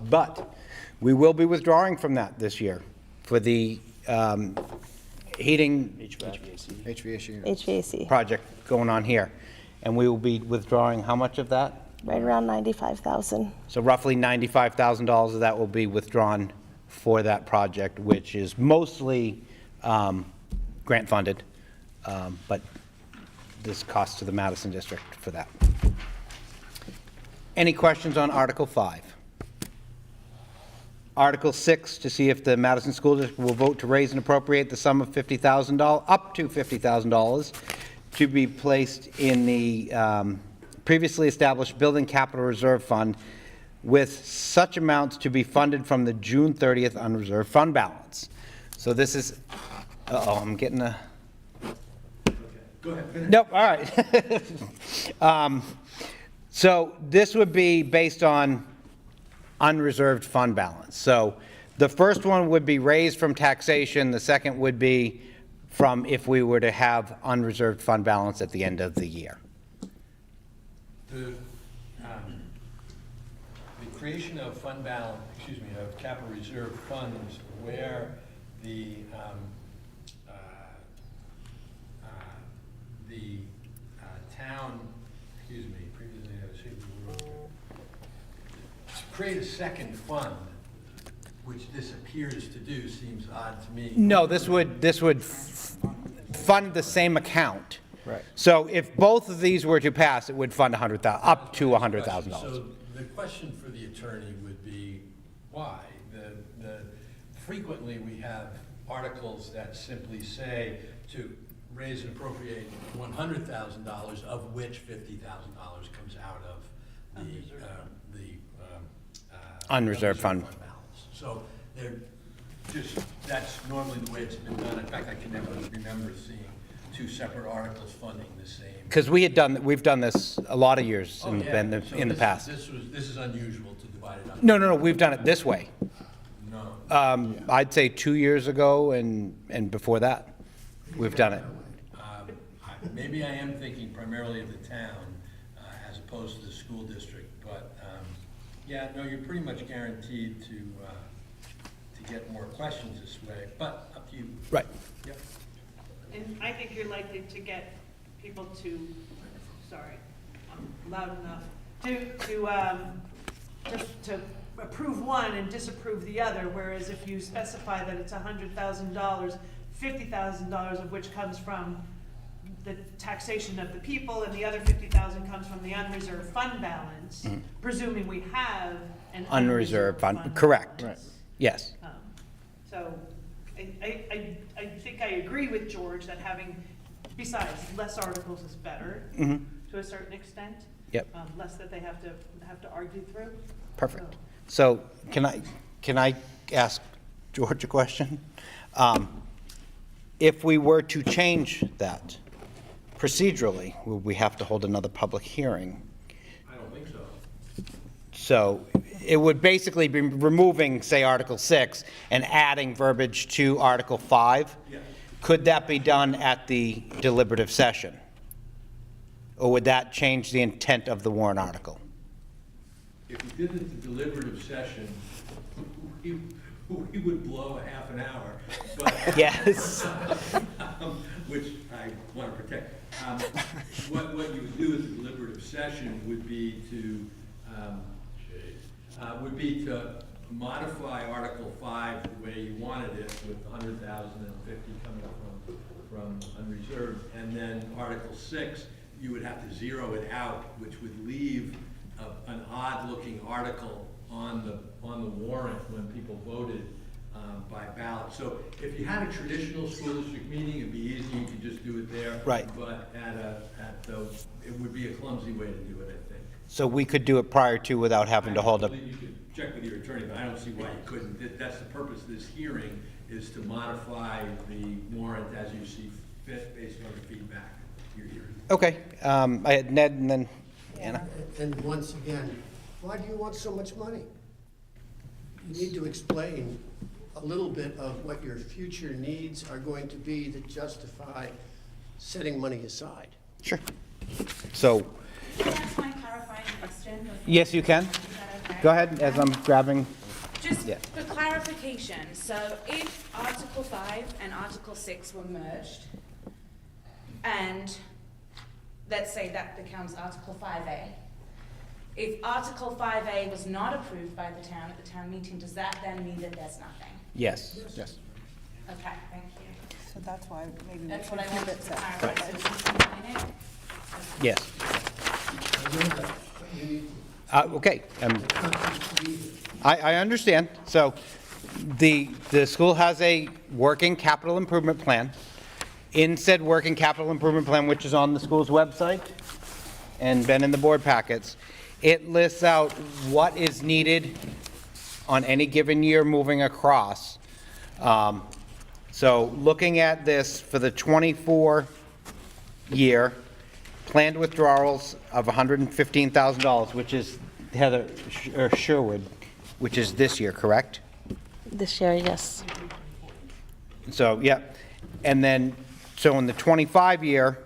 but we will be withdrawing from that this year for the heating HVAC. HVAC, project going on here. And we will be withdrawing how much of that? right around 95,000. So roughly $95,000 of that will be withdrawn for that project, which is mostly grant funded, but this costs to the Madison district for that. Any questions on Article 5? Article 6, to see if the Madison School District will vote to raise and appropriate the sum of $50,000, up to $50,000, to be placed in the previously established Building Capital Reserve Fund, with such amounts to be funded from the June 30th unreserved fund balance. So this is, I'm getting a... Go ahead. Nope, all right. So this would be based on unreserved fund balance. So the first one would be raised from taxation, the second would be from if we were to have unreserved fund balance at the end of the year. The creation of fund balance, of capital reserve funds where the town, previously, to create a second fund, which this appears to do, seems odd to me. No, this would fund the same account. Right. So if both of these were to pass, it would fund up to $100,000. So the question for the attorney would be, why? Frequently, we have articles that simply say to raise and appropriate $100,000, of which $50,000 comes out of Unreserved fund. balance. So they're just, that's normally the way it's been done. In fact, I can never remember seeing two separate articles funding the same. Because we've done this a lot of years Oh, in yeah. the So in the this- past. This is unusual to divide it up. No, we've done it this way. No. I'd say 2 years ago and before that, we've done it. Maybe I am thinking primarily of the town as opposed to the school district, but yeah, no, you're pretty much guaranteed to get more questions this way, but up to you. Right. Yep. And I think you're likely to get people to, sorry, I'm loud enough, to approve one and disapprove the other, whereas if you specify that it's $100,000, $50,000 of which comes from the taxation of the people, and the other 50,000 comes from the unreserved fund balance, presuming we have an Unreserved fund, correct. balance. Yes. So I think I agree with George that having, besides, less articles is better to a certain extent. Yep. Less that they have to argue through. Perfect. So can I ask George a question? If we were to change that procedurally, would we have to hold another public hearing? I don't think so. So it would basically be removing, say, Article 6 and adding verbiage to Article 5? Yes. Could that be done at the deliberative session? Or would that change the intent of the warrant article? If we did it at the deliberative session, we would blow a half an hour, but. Yes. Which I want to protect. What you would do at the deliberative session would be to modify Article 5 the way you wanted it, with 100,000 and 50 coming from unreserved, and then Article 6, you would have to zero it out, which would leave an odd-looking article on the warrant when people voted by ballot. So if you had a traditional school district meeting, it'd be easy, you could just do it there. Right. But it would be a clumsy way to do it, I think. So we could do it prior to without having to hold up. You could check with your attorney, but I don't see why you couldn't. That's the purpose of this hearing, is to modify the warrant as you see fit based on the feedback you're hearing. Okay, I had Ned and then Anna. And once again, why do you want so much money? You need to explain a little bit of what your future needs are going to be that justify setting money aside. Sure. So, Can I ask my clarifying question? yes, you can. Is that okay? Go ahead as I'm grabbing. Just Yeah. for clarification, so if Article 5 and Article 6 were merged, and let's say that becomes Article 5A, if Article 5A was not approved by the town at the town meeting, does that then mean that there's nothing? Yes. Yes. Okay, thank you. So that's why maybe we That's should what I keep wanted it to separate. clarify. So just combine it? Yes. I know that, but you need Okay. to read it. I understand. So the school has a working capital improvement plan. In said working capital improvement plan, which is on the school's website and been in the board packets, it lists out what is needed on any given year moving across. So looking at this for the 24 year, planned withdrawals of $115,000, which is Heather or Sherwood, which is this year, correct? This year, yes. So, yeah. And then, so in the 25 year,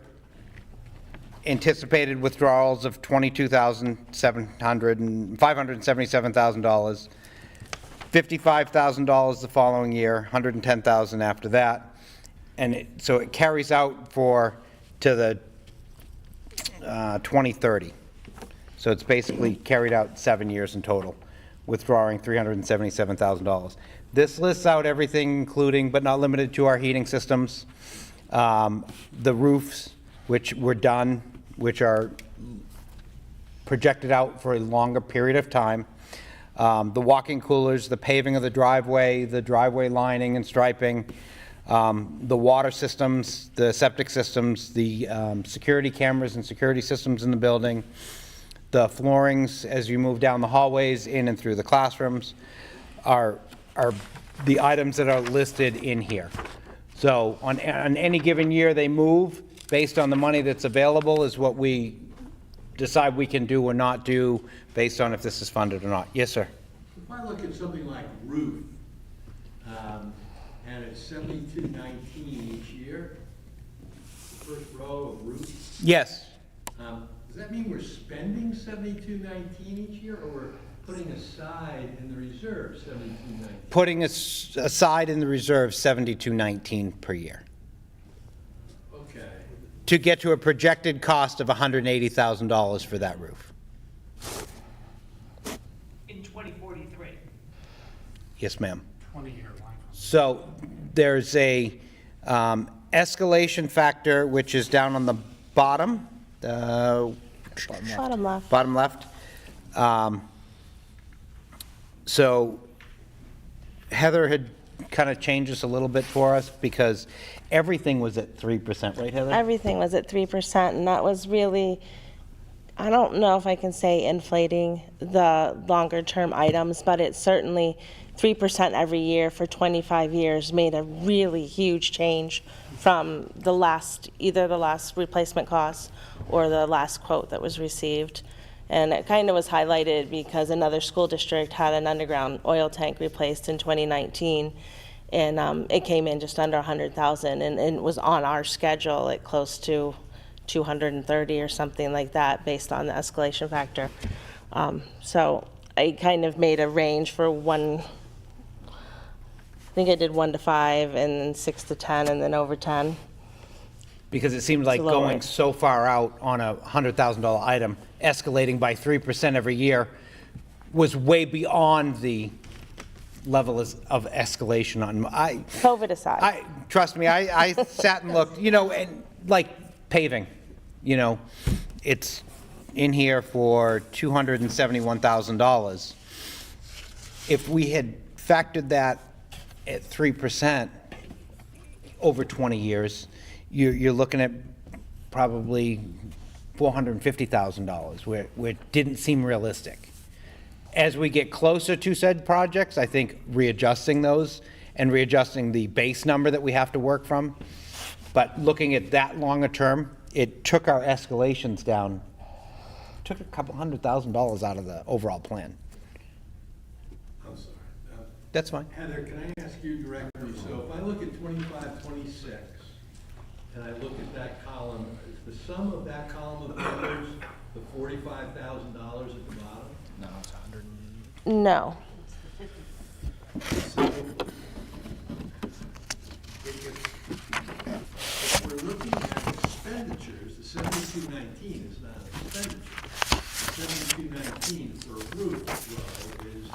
anticipated withdrawals of $22,700 and $577,000, $55,000 the following year, $110,000 after that. And so it carries out to the 2030. So it's basically carried out 7 years in total, withdrawing $377,000. This lists out everything, including but not limited to our heating systems, the roofs, which were done, which are projected out for a longer period of time, the walk-in coolers, the paving of the driveway lining and striping, the water systems, the septic systems, the security cameras and security systems in the building, the floorings as you move down the hallways, in and through the classrooms, are the items that are listed in here. So on any given year they move, based on the money that's available is what we decide we can do or not do, based on if this is funded or not. Yes, sir? If I look at something like roof, and it's 7219 each year, the first row of roof, Yes. does that mean we're spending 7219 each year, or we're putting aside in the reserve 7219? Putting aside in the reserve 7219 per year, Okay. to get to a projected cost of $180,000 for that roof. In 2043. Yes, ma'am. 20-year life. So there's a escalation factor, which is down on the bottom, Bottom left. bottom left. So Heather had kind of changed this a little bit for us, because everything was at 3%, right, Heather? Everything was at 3%, and that was really, I don't know if I can say inflating the longer-term items, but it's certainly 3% every year for 25 years made a really huge change from the last, either the last replacement cost or the last quote that was received. And it kind of was highlighted because another school district had an underground oil tank replaced in 2019, and it came in just under 100,000, and it was on our schedule at close to 230 or something like that, based on the escalation factor. So I kind of made a range for I think I did 1 to 5, and then 6 to 10, and then over 10. Because it seemed like It's a low going one. so far out on a $100,000 item, escalating by 3% every year, was way beyond the level of escalation on, COVID aside. trust me, I sat and looked, and like paving, it's in here for $271,000. If we had factored that at 3% over 20 years, you're looking at probably $450,000, where it didn't seem realistic. As we get closer to said projects, I think readjusting those and readjusting the base number that we have to work from. But looking at that longer term, it took our escalations down, took a couple $100,000 out of the overall plan. I'm sorry. That's fine. Heather, can I ask you directly, so if I look at 25, 26, and I look at that column, is the sum of that column of numbers the $45,000 at the bottom? No, it's 100. No. So, if we're looking at expenditures, the 7219 is not an expenditure. 7219 for a roof row is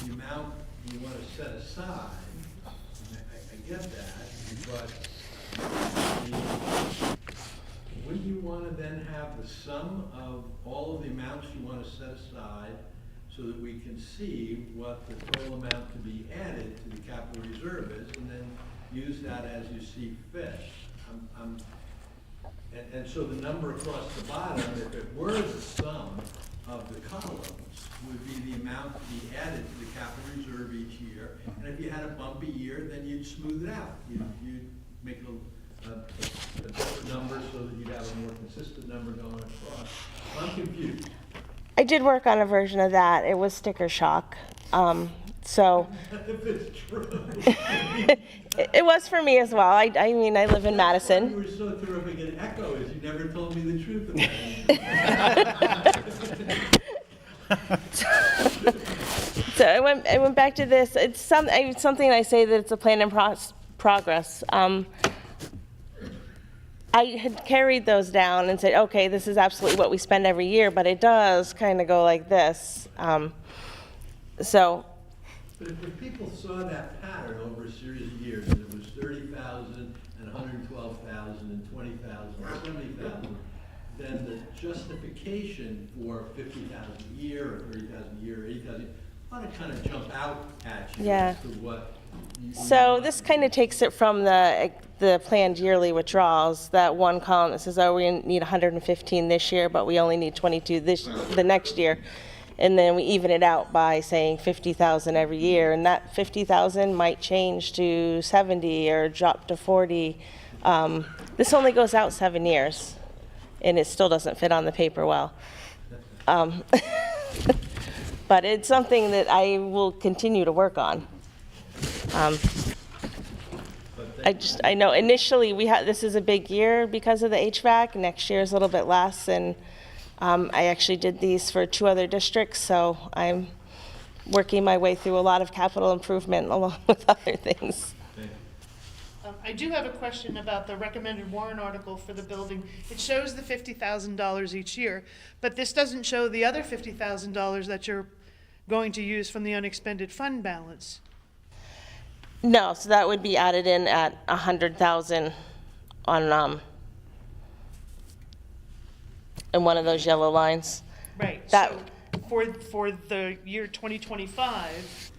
the amount you want to set aside. I get that, but wouldn't you want to then have the sum of all of the amounts you want to set aside, so that we can see what the total amount to be added to the capital reserve is, and then use that as you see fit? And so the number across the bottom, if it were the sum of the columns, would be the amount to be added to the capital reserve each year. And if you had a bumpy year, then you'd smooth it out. You'd make a better number so that you'd have a more consistent number going across. I'm confused. I did work on a version of that. It was sticker shock. So If it's true. it was for me as well. I mean, I live in Madison. You were so terrific at Echo, is you never told me the truth about it. So I went back to this. It's something I say that it's a plan in progress. I had carried those down and said, okay, this is absolutely what we spend every year, but it does kind of go like this. So. But if people saw that pattern over a series of years, and it was 30,000 and 112,000 and 20,000 and 70,000, then the justification for 50,000 a year or 30,000 a year or 80,000 ought to kind of jump out at you Yeah. as to what So this kind of takes it from the planned yearly withdrawals, that one column that says, oh, we need 115 this year, but we only need 22 the next year. And then we even it out by saying 50,000 every year, and that 50,000 might change to 70 or drop to 40. This only goes out 7 years, and it still doesn't fit on the paper well. But it's something that I will continue to work on. I know initially this is a big year because of the HVAC. Next year is a little bit less, and I actually did these for 2 other districts, so I'm working my way through a lot of capital improvement along with other things. I do have a question about the recommended warrant article for the building. It shows the $50,000 each year, but this doesn't show the other $50,000 that you're going to use from the unexpended fund balance. No, so that would be added in at 100,000 on in one of those yellow lines. Right, That- so for the year 2025,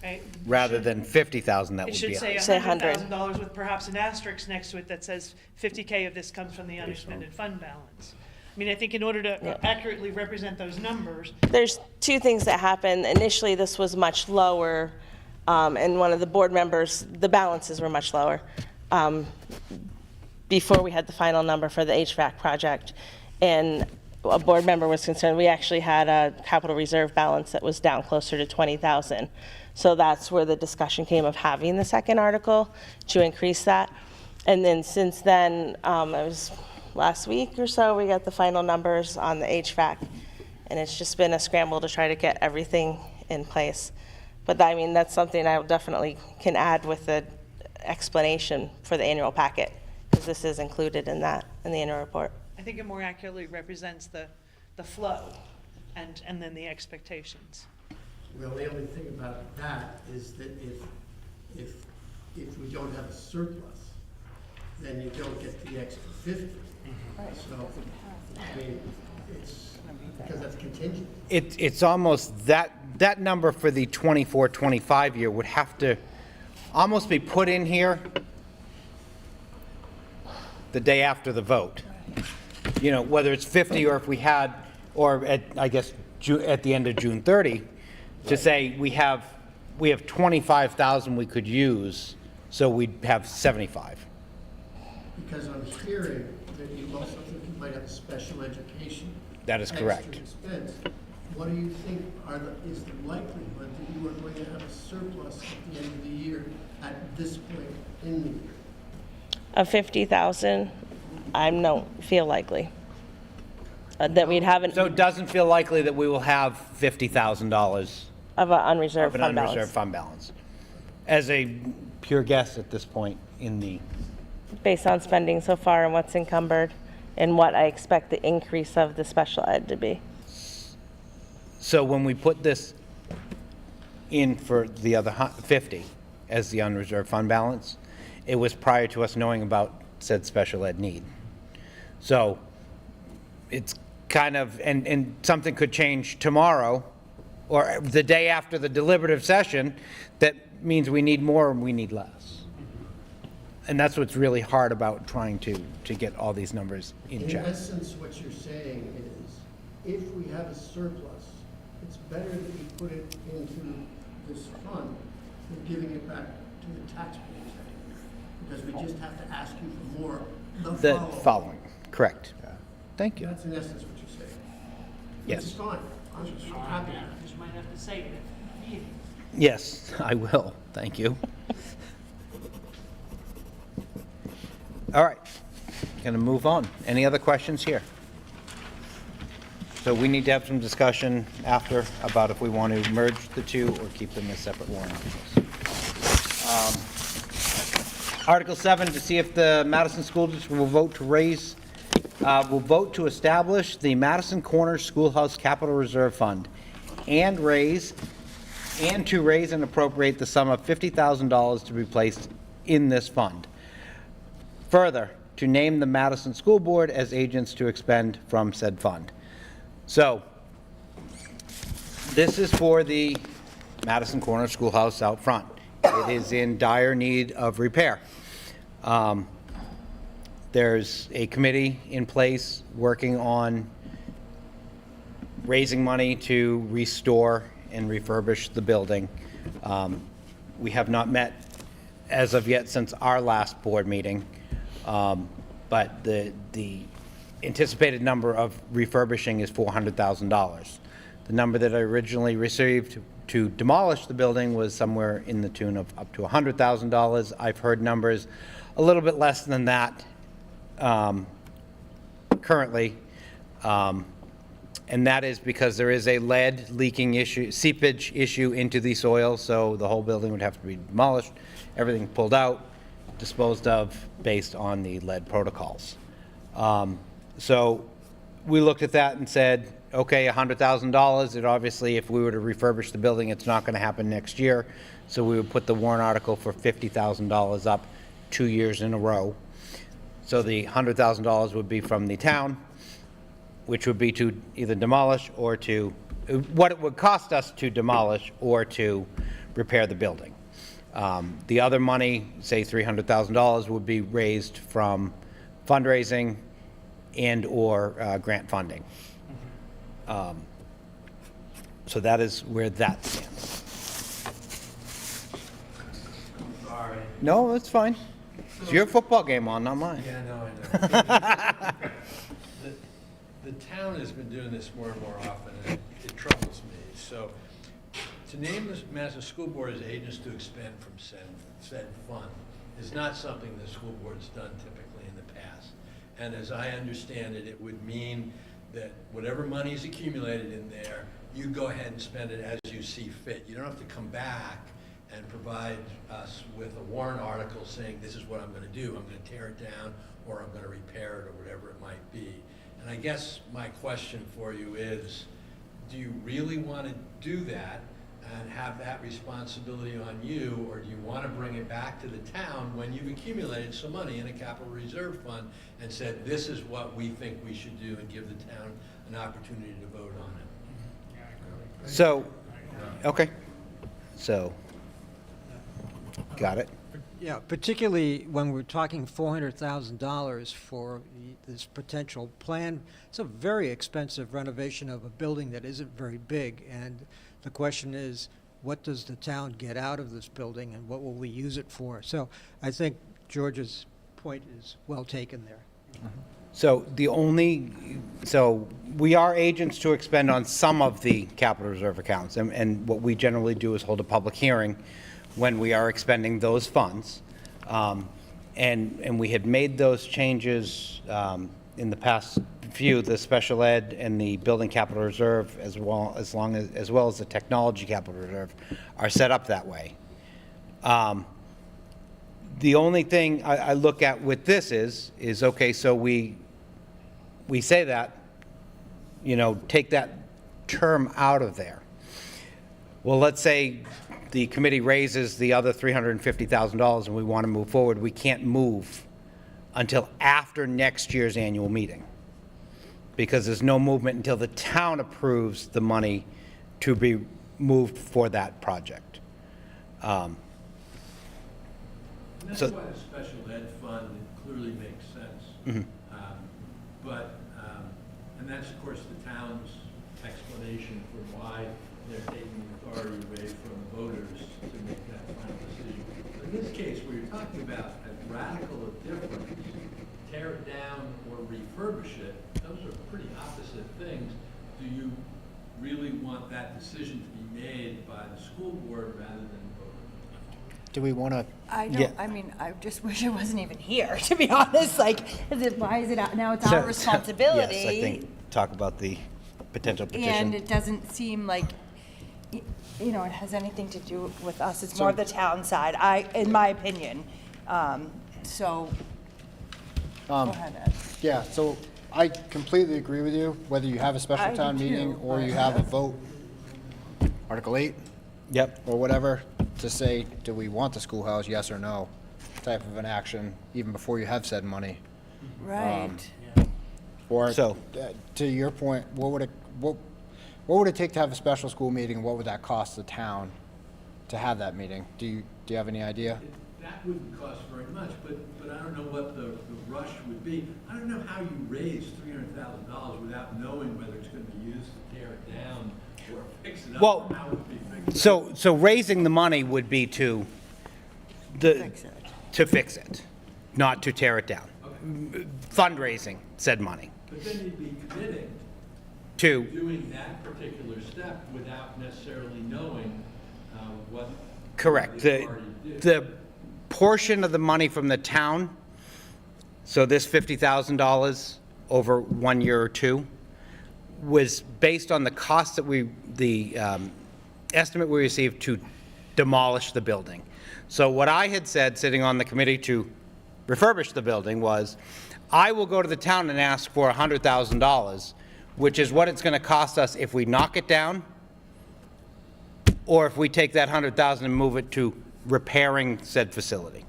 right? Rather than 50,000, that It would should be. say Say 100. $100,000 with perhaps an asterisk next to it that says 50K of this comes from the unexpended fund balance. I mean, I think in order to accurately represent those numbers, There's 2 things that happened. Initially, this was much lower, and one of the board members, the balances were much lower before we had the final number for the HVAC project. And a board member was concerned, we actually had a capital reserve balance that was down closer to 20,000. So that's where the discussion came of having the second article to increase that. And then since then, it was last week or so, we got the final numbers on the HVAC. And it's just been a scramble to try to get everything in place. But I mean, that's something I definitely can add with the explanation for the annual packet, because this is included in that, in the annual report. I think it more accurately represents the flow and then the expectations. Well, the only thing about that is that if we don't have a surplus, then you don't get the extra 50. So, I mean, it's, because that's contingent. It's almost, that number for the 24-25 year would have to almost be put in here the day after the vote. You know, whether it's 50 or if we had, or at, I guess, at the end of June 30, to say we have 25,000 we could use, so we'd have 75. Because I'm hearing that you also think you might have a special education. That is correct. Extra expense. What do you think is the likelihood that you are going to have a surplus at the end of the year at this point in the year? Of 50,000, I don't feel likely that we'd have So it doesn't feel likely that we will have $50,000 of an unreserved of an fund balance. unreserved fund balance. As a pure guess at this point in the, Based on spending so far and what's encumbered and what I expect the increase of the special ed to be. so when we put this in for the other 50 as the unreserved fund balance, it was prior to us knowing about said special ed need. So it's kind of, and something could change tomorrow or the day after the deliberative session that means we need more and we need less. And that's what's really hard about trying to get all these numbers in check. In essence, what you're saying is, if we have a surplus, it's better that we put it into this fund than giving it back to the taxpayers. Because we just have to ask you for more the The following, correct. Thank you. That's in essence what you're saying. Yes. Which is fine. I'm happy. Just might have to say it. Yes, I will. Thank you. All right, going to move on. Any other questions here? So we need to have some discussion after about if we want to merge the two or keep them as separate warrant articles. Article 7, to see if the Madison School District will vote to establish the Madison Corner Schoolhouse Capital Reserve Fund and to raise and appropriate the sum of $50,000 to be placed in this fund. Further, to name the Madison School Board as agents to expend from said fund. So, this is for the Madison Corner Schoolhouse out front. It is in dire need of repair. There's a committee in place working on raising money to restore and refurbish the building. We have not met as of yet since our last board meeting, but the anticipated number of refurbishing is $400,000. The number that I originally received to demolish the building was somewhere in the tune of up to $100,000. I've heard numbers a little bit less than that currently. And that is because there is a lead leaking issue, seepage issue into the soil, so the whole building would have to be demolished, everything pulled out, disposed of based on the lead protocols. So we looked at that and said, okay, $100,000, it obviously, if we were to refurbish the building, it's not gonna happen next year, so we would put the warrant article for $50,000 up 2 years in a row. So the $100,000 would be from the town, which would be to either demolish or to, what it would cost us to demolish or to repair the building. The other money, say $300,000, would be raised from fundraising and/or grant funding. So that is where that stands. Sorry. No, that's fine. It's your football game on, not mine. Yeah, no, I know. The town has been doing this more and more often, and it troubles me. So to name the Madison School Board as agents to expend from said fund is not something the school board's done typically in the past. And as I understand it, it would mean that whatever money is accumulated in there, you go ahead and spend it as you see fit. You don't have to come back and provide us with a warrant article saying this is what I'm going to do. I'm going to tear it down, or I'm going to repair it, or whatever it might be. And I guess my question for you is, do you really want to do that and have that responsibility on you, or do you want to bring it back to the town when you've accumulated some money in a capital reserve fund and said, this is what we think we should do, and give the town an opportunity to vote on it? So, okay, so, got it. Yeah, particularly when we're talking $400,000 for this potential plan. It's a very expensive renovation of a building that isn't very big, and the question is, what does the town get out of this building, and what will we use it for? So I think George's point is well taken there. So so we are agents to expend on some of the capital reserve accounts, and what we generally do is hold a public hearing when we are expending those funds. And we had made those changes in the past few, the special ed and the building capital reserve, as well as the technology capital reserve, are set up that way. The only thing I look at with this is okay, so we say that, take that term out of there. Well, let's say the committee raises the other $350,000 and we want to move forward. We can't move until after next year's annual meeting, because there's no movement until the town approves the money to be moved for that project. And that's why the special ed fund clearly makes sense. Mm-hmm. And that's, of course, the town's explanation for why they're taking the authority away from the voters to make that final decision. But in this case, where you're talking about a radical difference, tear it down or refurbish it, those are pretty opposite things. Do you really want that decision to be made by the school board rather than the voters? Do we want to, I don't, Yeah. I mean, I just wish it wasn't even here, to be honest, like, why is it, now it's our responsibility? Yes, I think, talk about the potential petition. And it doesn't seem like, it has anything to do with us, it's more the town side, in my opinion. So, go ahead, Ed. yeah, so I completely agree with you, whether you have a special I do town meeting too, or but- you have a vote, Article 8, Yep. or whatever, to say, do we want the schoolhouse, yes or no, type of an action, even before you have said money. Right. Or, So- to your point, what would it take to have a special school meeting, and what would that cost the town to have that meeting? Do you have any idea? That wouldn't cost very much, but I don't know what the rush would be. I don't know how you raise $300,000 without knowing whether it's going to be used to tear it down or fix it up. Well, or how it would be fixed. So raising the money would be to fix it, not to tear it down. Fundraising said money But then you'd be committing to, doing that particular step without necessarily knowing what. correct, the party did. the portion of the money from the town, so this $50,000 over 1 year or two, was based on the cost that the estimate we received to demolish the building. So what I had said, sitting on the committee to refurbish the building, was I will go to the town and ask for $100,000, which is what it's going to cost us if we knock it down, or if we take that $100,000 and move it to repairing said facility.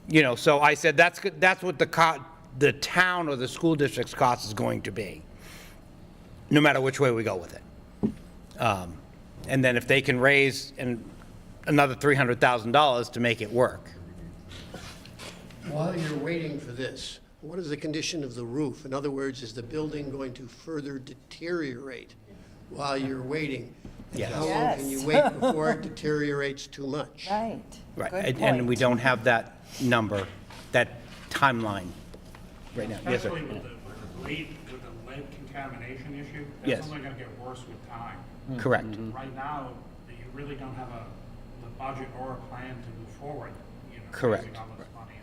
You know, so I said that's what the town or the school district's cost is going to be, no matter which way we go with it. And then if they can raise another $300,000 to make it work. While you're waiting for this, what is the condition of the roof? In other words, is the building going to further deteriorate while you're waiting? Yes. How long can you wait before it deteriorates too much? Right. Right, Good and we point. don't have that number, that timeline right now. Yes, sir. Especially with the lead contamination issue, Yes. that's only gonna get worse with time. Correct. Right now, you really don't have the budget or a plan to move forward, Correct. raising all this money.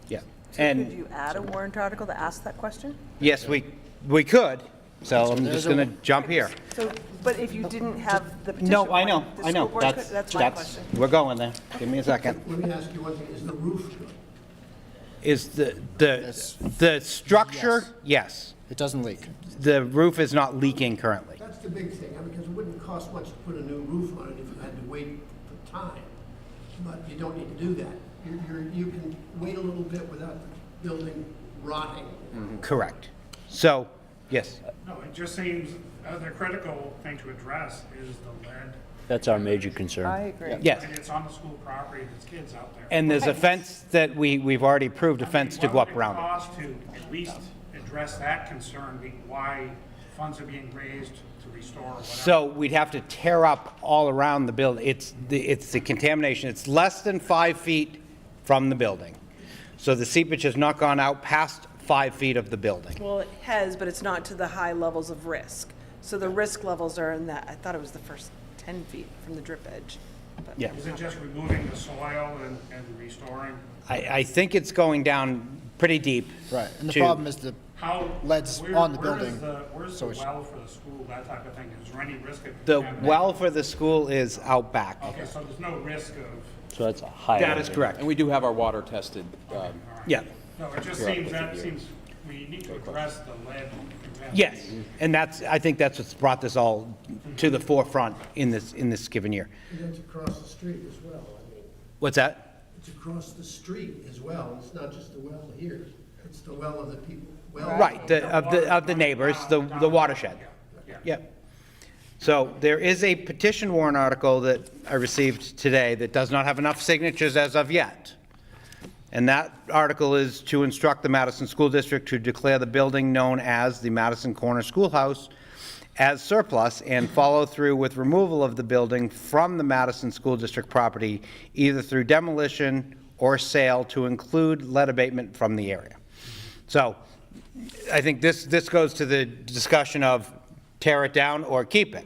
Yeah. Could And, you add a warrant article to ask that question? yes, we could, so I'm just going to jump here. So, but if you didn't have the petition. No, I know, the I know. school board could- That's my question. We're going there. Give me a second. Let me ask you one thing, is the roof good? Is the structure? Yes. It doesn't leak. The roof is not leaking currently. That's the big thing, because it wouldn't cost much to put a new roof on it if you had to wait for time. But you don't need to do that. You can wait a little bit without the building rotting. Correct. So, yes. No, it just seems, the critical thing to address is the lead. That's our major concern. I agree. Yes. And it's on the school property, there's kids out there. And there's a fence that we've already approved, a fence to go up around it. What would it cost to at least address that concern, why funds are being raised to restore whatever? So we'd have to tear up all around the building. It's the contamination. It's less than 5 feet from the building. So the seepage has not gone out past 5 feet of the building. Well, it has, but it's not to the high levels of risk. So the risk levels are in that, I thought it was the first 10 feet from the drip edge. But- Yeah. Is it just removing the soil and restoring? I think it's going down pretty deep. Right, and the to- problem is the How? lead's where- on the where is building, Where's so the it's- well for the school, that type of thing? Is there any risk of The contamination? well for the school is out back. Okay, so there's no risk of, So that's a high. That is correct. And we do have our water tested. Yeah. no, it just seems, that seems, we need to address the lead contamination. Yes, and I think that's what's brought this all to the forefront in this given year. And it's across the street as well, I mean, What's that? it's across the street as well, it's not just the well here, it's the well of the people. Well, Right, of the neighbors, the watershed. Yeah. Yep. So there is a petition warrant article that I received today that does not have enough signatures as of yet. And that article is to instruct the Madison School District to declare the building known as the Madison Corner Schoolhouse as surplus and follow through with removal of the building from the Madison School District property, either through demolition or sale to include lead abatement from the area. So I think this goes to the discussion of tear it down or keep it.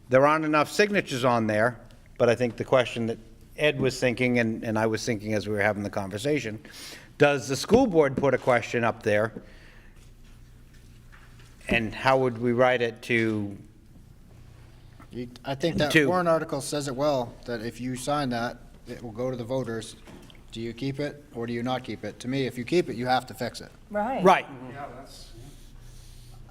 There aren't enough signatures on there, but I think the question that Ed was thinking, and I was thinking as we were having the conversation, does the school board put a question up there? And how would we write it to, I think that Two. warrant article says it well, that if you sign that, it will go to the voters. Do you keep it or do you not keep it? To me, if you keep it, you have to fix it. Right. right, Yeah, that's,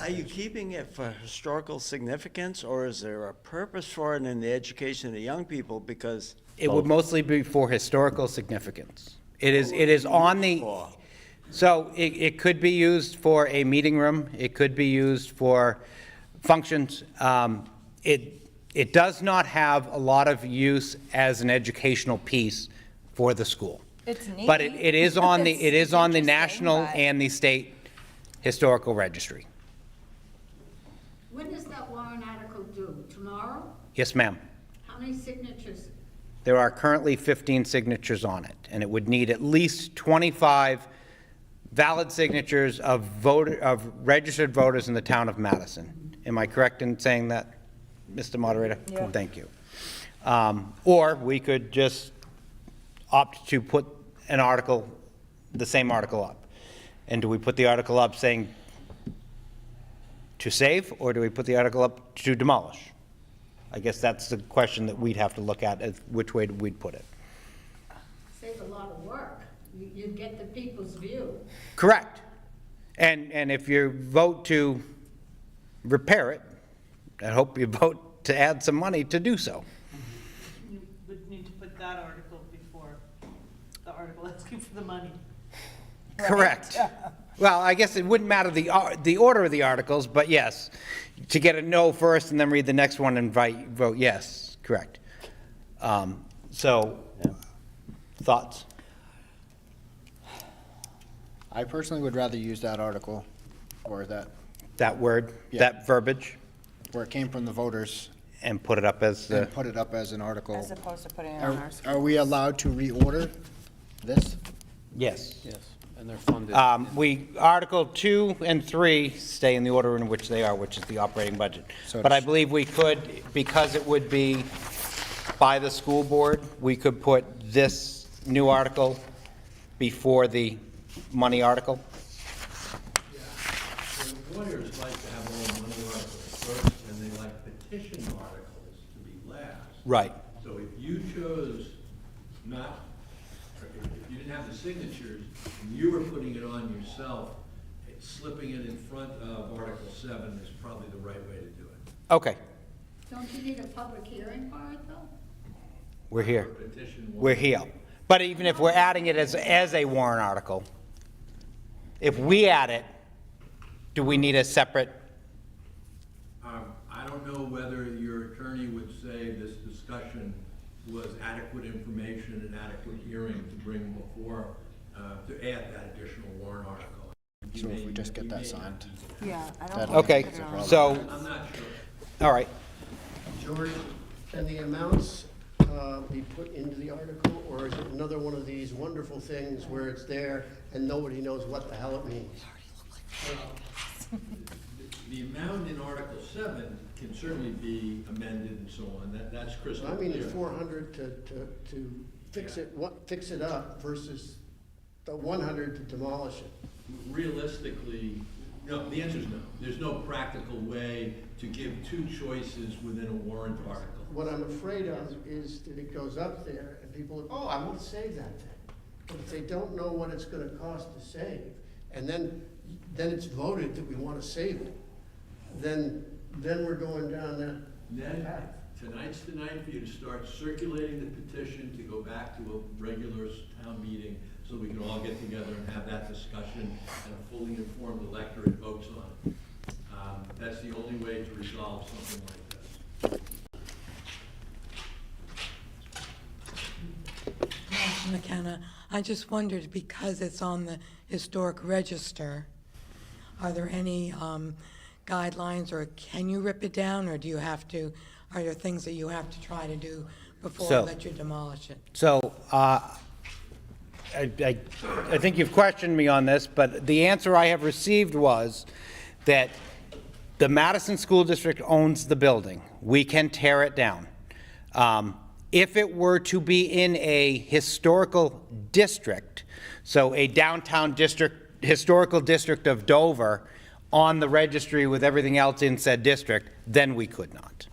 Are you keeping it for historical significance, or is there a purpose for it in the education of the young people? Because it would mostly be for historical significance. It is on the, so it could be used for a meeting room, it could be used for functions. it does not have a lot of use as an educational piece for the school. It's neat. But it is on the, it is on the Interesting, national but- and the state historical registry. When does that warrant article due? Tomorrow? Yes, ma'am. How many signatures? There are currently 15 signatures on it, and it would need at least 25 valid signatures of registered voters in the town of Madison. Am I correct in saying that, Mr. Moderator? Yeah. Thank you. Or we could just opt to put an article, the same article up. And do we put the article up saying to save, or do we put the article up to demolish? I guess that's the question that we'd have to look at, as which way we'd put it. Save a lot of work. You get the people's view. Correct. And if you vote to repair it, I hope you vote to add some money to do so. You would need to put that article before the article asking for the money. Correct. Well, I guess it wouldn't matter the order of the articles, but yes, to get a no first and then read the next one and vote yes, correct. So, thoughts? I personally would rather use that article, or That word, Yeah. that verbiage, where it came from the voters, and put it up as and the, put it up as an article. As opposed to putting it on our Are we allowed to reorder this? yes. Yes, and they're funded. Article 2 and 3 stay in the order in which they are, which is the operating budget. So But I it's- believe we could, because it would be by the school board, we could put this new article before the money article. The lawyers like to have all money articles first, and they like petition articles to be last. Right. So if you chose not, or if you didn't have the signatures, and you were putting it on yourself, slipping it in front of Article 7 is probably the right way to do it. Okay, Don't you need a public hearing for it, though? we're here. Petition We're here. But even if we're adding it as a warrant article, if we add it, do we need a separate? I don't know whether your attorney would say this discussion was adequate information and adequate hearing to bring before, to add that additional warrant article. So if we just get that signed. Yeah, I That- don't. Okay, so, I'm not sure. all right. George, can the amounts be put into the article, or is it another one of these wonderful things where it's there and nobody knows what the hell it means? The amount in Article 7 can certainly be amended and so on, that's crystal I clear. mean, it's 400 to fix it, fix it up versus the 100 to demolish it. Realistically, no, the answer is no. There's no practical way to give two choices within a warrant article. What I'm afraid of is that it goes up there and people, oh, I want to save that thing. But if they don't know what it's gonna cost to save, and then it's voted that we want to save it, then we're going down that Ned, path. tonight's the night for you to start circulating the petition to go back to a regular town meeting so we can all get together and have that discussion and a fully informed electorate votes on it. That's the only way to resolve something like this. Mr. McKenna, I just wondered, because it's on the historic register, are there any guidelines, or can you rip it down, or do you have to, are there things that you have to try to do before So- we let you demolish it? So, I think you've questioned me on this, but the answer I have received was that the Madison School District owns the building. We can tear it down. If it were to be in a historical district, so a downtown district, historical district of Dover, on the registry with everything else in said district, then we could not.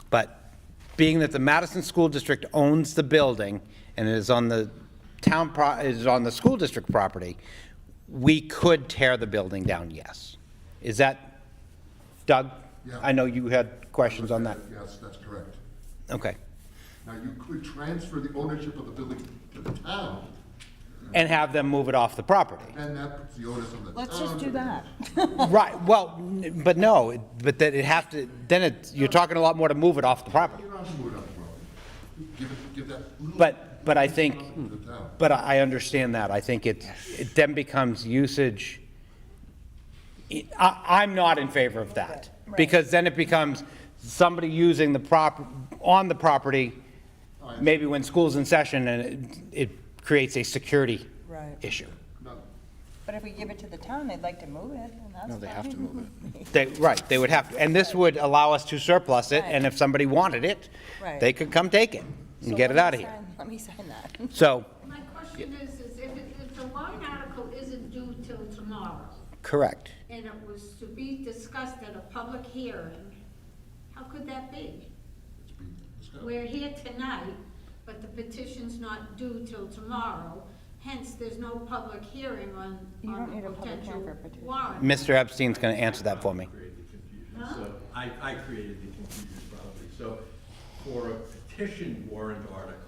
But being that the Madison School District owns the building and it is on the is on the school district property, we could tear the building down, yes. Is that, Doug? Yeah. I know you had questions on that. Yes, that's correct. Okay. Now, you could transfer the ownership of the building to the town, and have them move it off the property. Then that puts the onus on the town. Let's just do that. Right, well, but no, but that it have to, then you're talking a lot more to move it off the property. You don't have to move it up the road. Give that little But I think, to the town. but I understand that. I think it then becomes usage. I'm not in favor of that. Because then it becomes somebody using on the property, maybe when school's in session, and it creates a security Right. issue. But if we give it to the town, they'd like to move it, and that's No, they have to move it. Right, they would have to, and this would allow us to surplus it, and if somebody wanted it, Right. they could come take it and get it out of here. Let me sign that. So, My question is if the warrant article isn't due till tomorrow, correct. and it was to be discussed at a public hearing, how could that be? We're here tonight, but the petition's not due till tomorrow, hence there's no public hearing on You don't need a the public hearing for a potential petition. warrant. Mr. Epstein's going to answer that for me. So I created the confusion probably. So for a petition warrant article,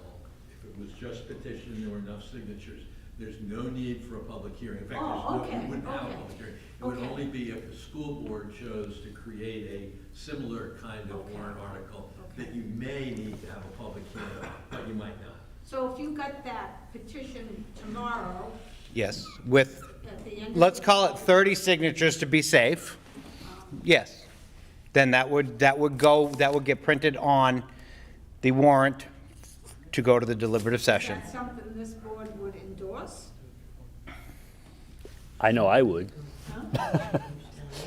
if it was just petition, there were enough signatures, there's no need for a public hearing. In fact, you wouldn't have a public hearing. It would only be if the school board chose to create a similar kind of warrant article that you may need to have a public hearing, but you might not. So if you got that petition tomorrow, Yes, with, at the end of let's the call it 30 signatures to be safe. Yes. Then that would get printed on the warrant to go to the deliberative is session. that something this board would endorse? I know I would.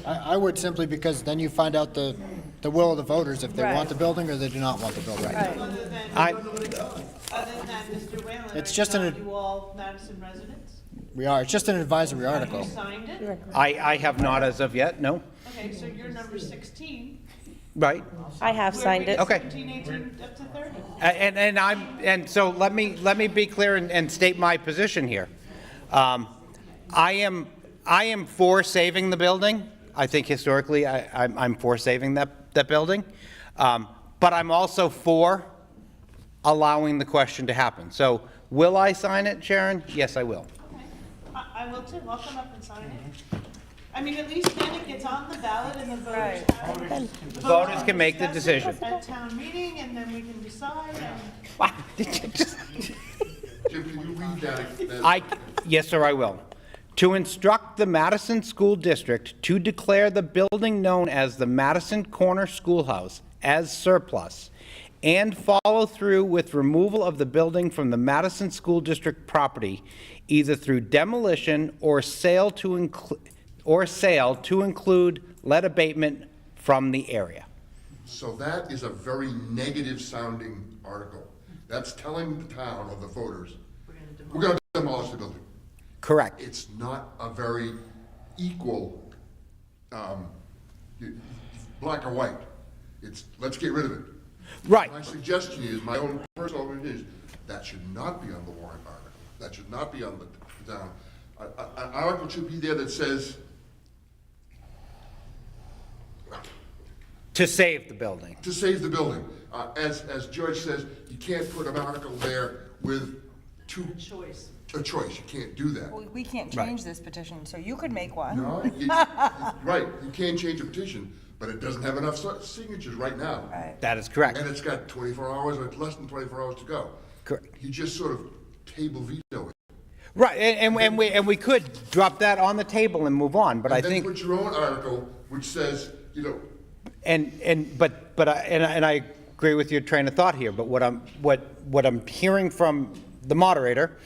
I would simply because then you find out the will of the voters, if they want the building or they do not want the building. Other than, I- other than Mr. Whalen, It's are just not an- you all Madison residents? We are, it's just an advisory Have article. you signed it? I have not as of yet, no. Okay, so you're number 16. Right. I have signed it. Okay. 17, 18, up to 30. And so let me be clear and state my position here. I am for saving the building. I think historically, I'm for saving that building. But I'm also for allowing the question to happen. So will I sign it, Sharon? Yes, I will. Okay. I will too. I'll come up and sign it. I mean, at least then it gets on the ballot and the voters have. The voters can make the discuss it decision. At town meeting, and then we can decide. And Wow, did you just- Jim, can you read that? Yes, sir, I will. To instruct the Madison School District to declare the building known as the Madison Corner Schoolhouse as surplus and follow through with removal of the building from the Madison School District property, either through demolition or sale to include lead abatement from the area. So that is a very negative sounding article. That's telling the town or the voters, we're gonna demolish the building. Correct. It's not a very equal, black or white. It's, let's get rid of it. Right. My suggestion is, my own personal opinion is, that should not be on the warrant article. That should not be on the town. An article should be there that says, To save the building. to save the building. As George says, you can't put an article there with choice. a choice. You can't do that. Well, we can't Right. change this petition, so you could make one. No, right, you can change a petition, but it doesn't have enough signatures right now. Right. That is correct. And it's got 24 hours, or less than 24 hours to go. Correct. You just sort of table veto it. Right, and we could drop that on the table and move on, but I And then think. put your own article, which says, you know, But I agree with your train of thought here, but what I'm hearing from the moderator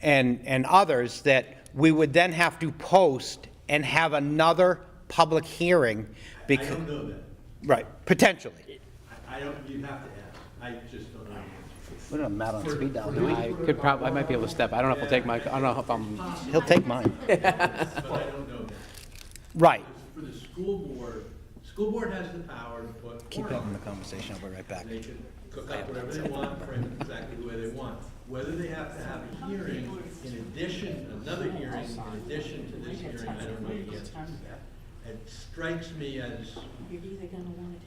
and others, that we would then have to post and have another public hearing I because. don't know that. Right, potentially. I don't, you'd have to ask. I just don't know the answer. We don't have Matt on speed dial, do I might be able to step. I don't know if I'll take my, I don't know if I'm. He'll take mine. But I don't know that. Right. For the school board has the power to put. Keep warrant having the articles. conversation, I'll be right back. They can cook up whatever they want, frame it exactly the way they want. Whether they have to have a hearing in addition, another hearing in addition to this hearing, I don't know the answer to that. It strikes me as,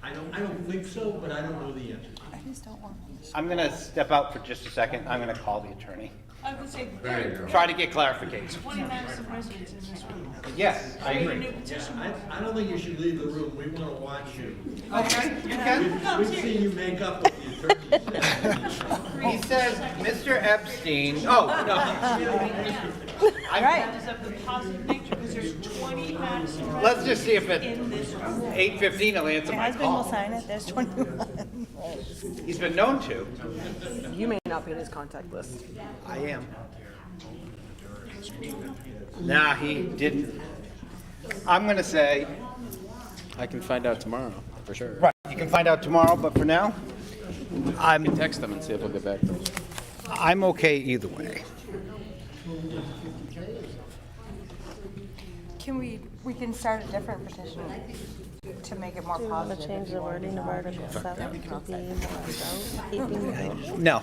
I don't think so, but I don't know the answer. I just don't want them to. I'm going to step out for just a second. I'm going to call the attorney. I was gonna say, There you go. try to get clarification. 20 Madison residents in this room. Yes, I Read a agree. new petition. I don't think you should leave the room, we want to watch you. Okay, you can. We've seen you make up what the attorney said. He says, Mr. Epstein, oh, no. That is of the positive nature, because there's 20 Madison Let's just see if residents at in this room. 8:15 he'll answer Your my husband will call. sign it, there's 21. He's been known to. You may not be in his contact list. I am. Nah, he didn't. I'm gonna say, I can find out tomorrow, for sure. right, you can find out tomorrow, but for now, I can text them and see if they'll get back to me. I'm okay either way. Can we can start a different petition to make it more Do you want to positive. change the wording of Article 7 to be more about keeping the vote? No,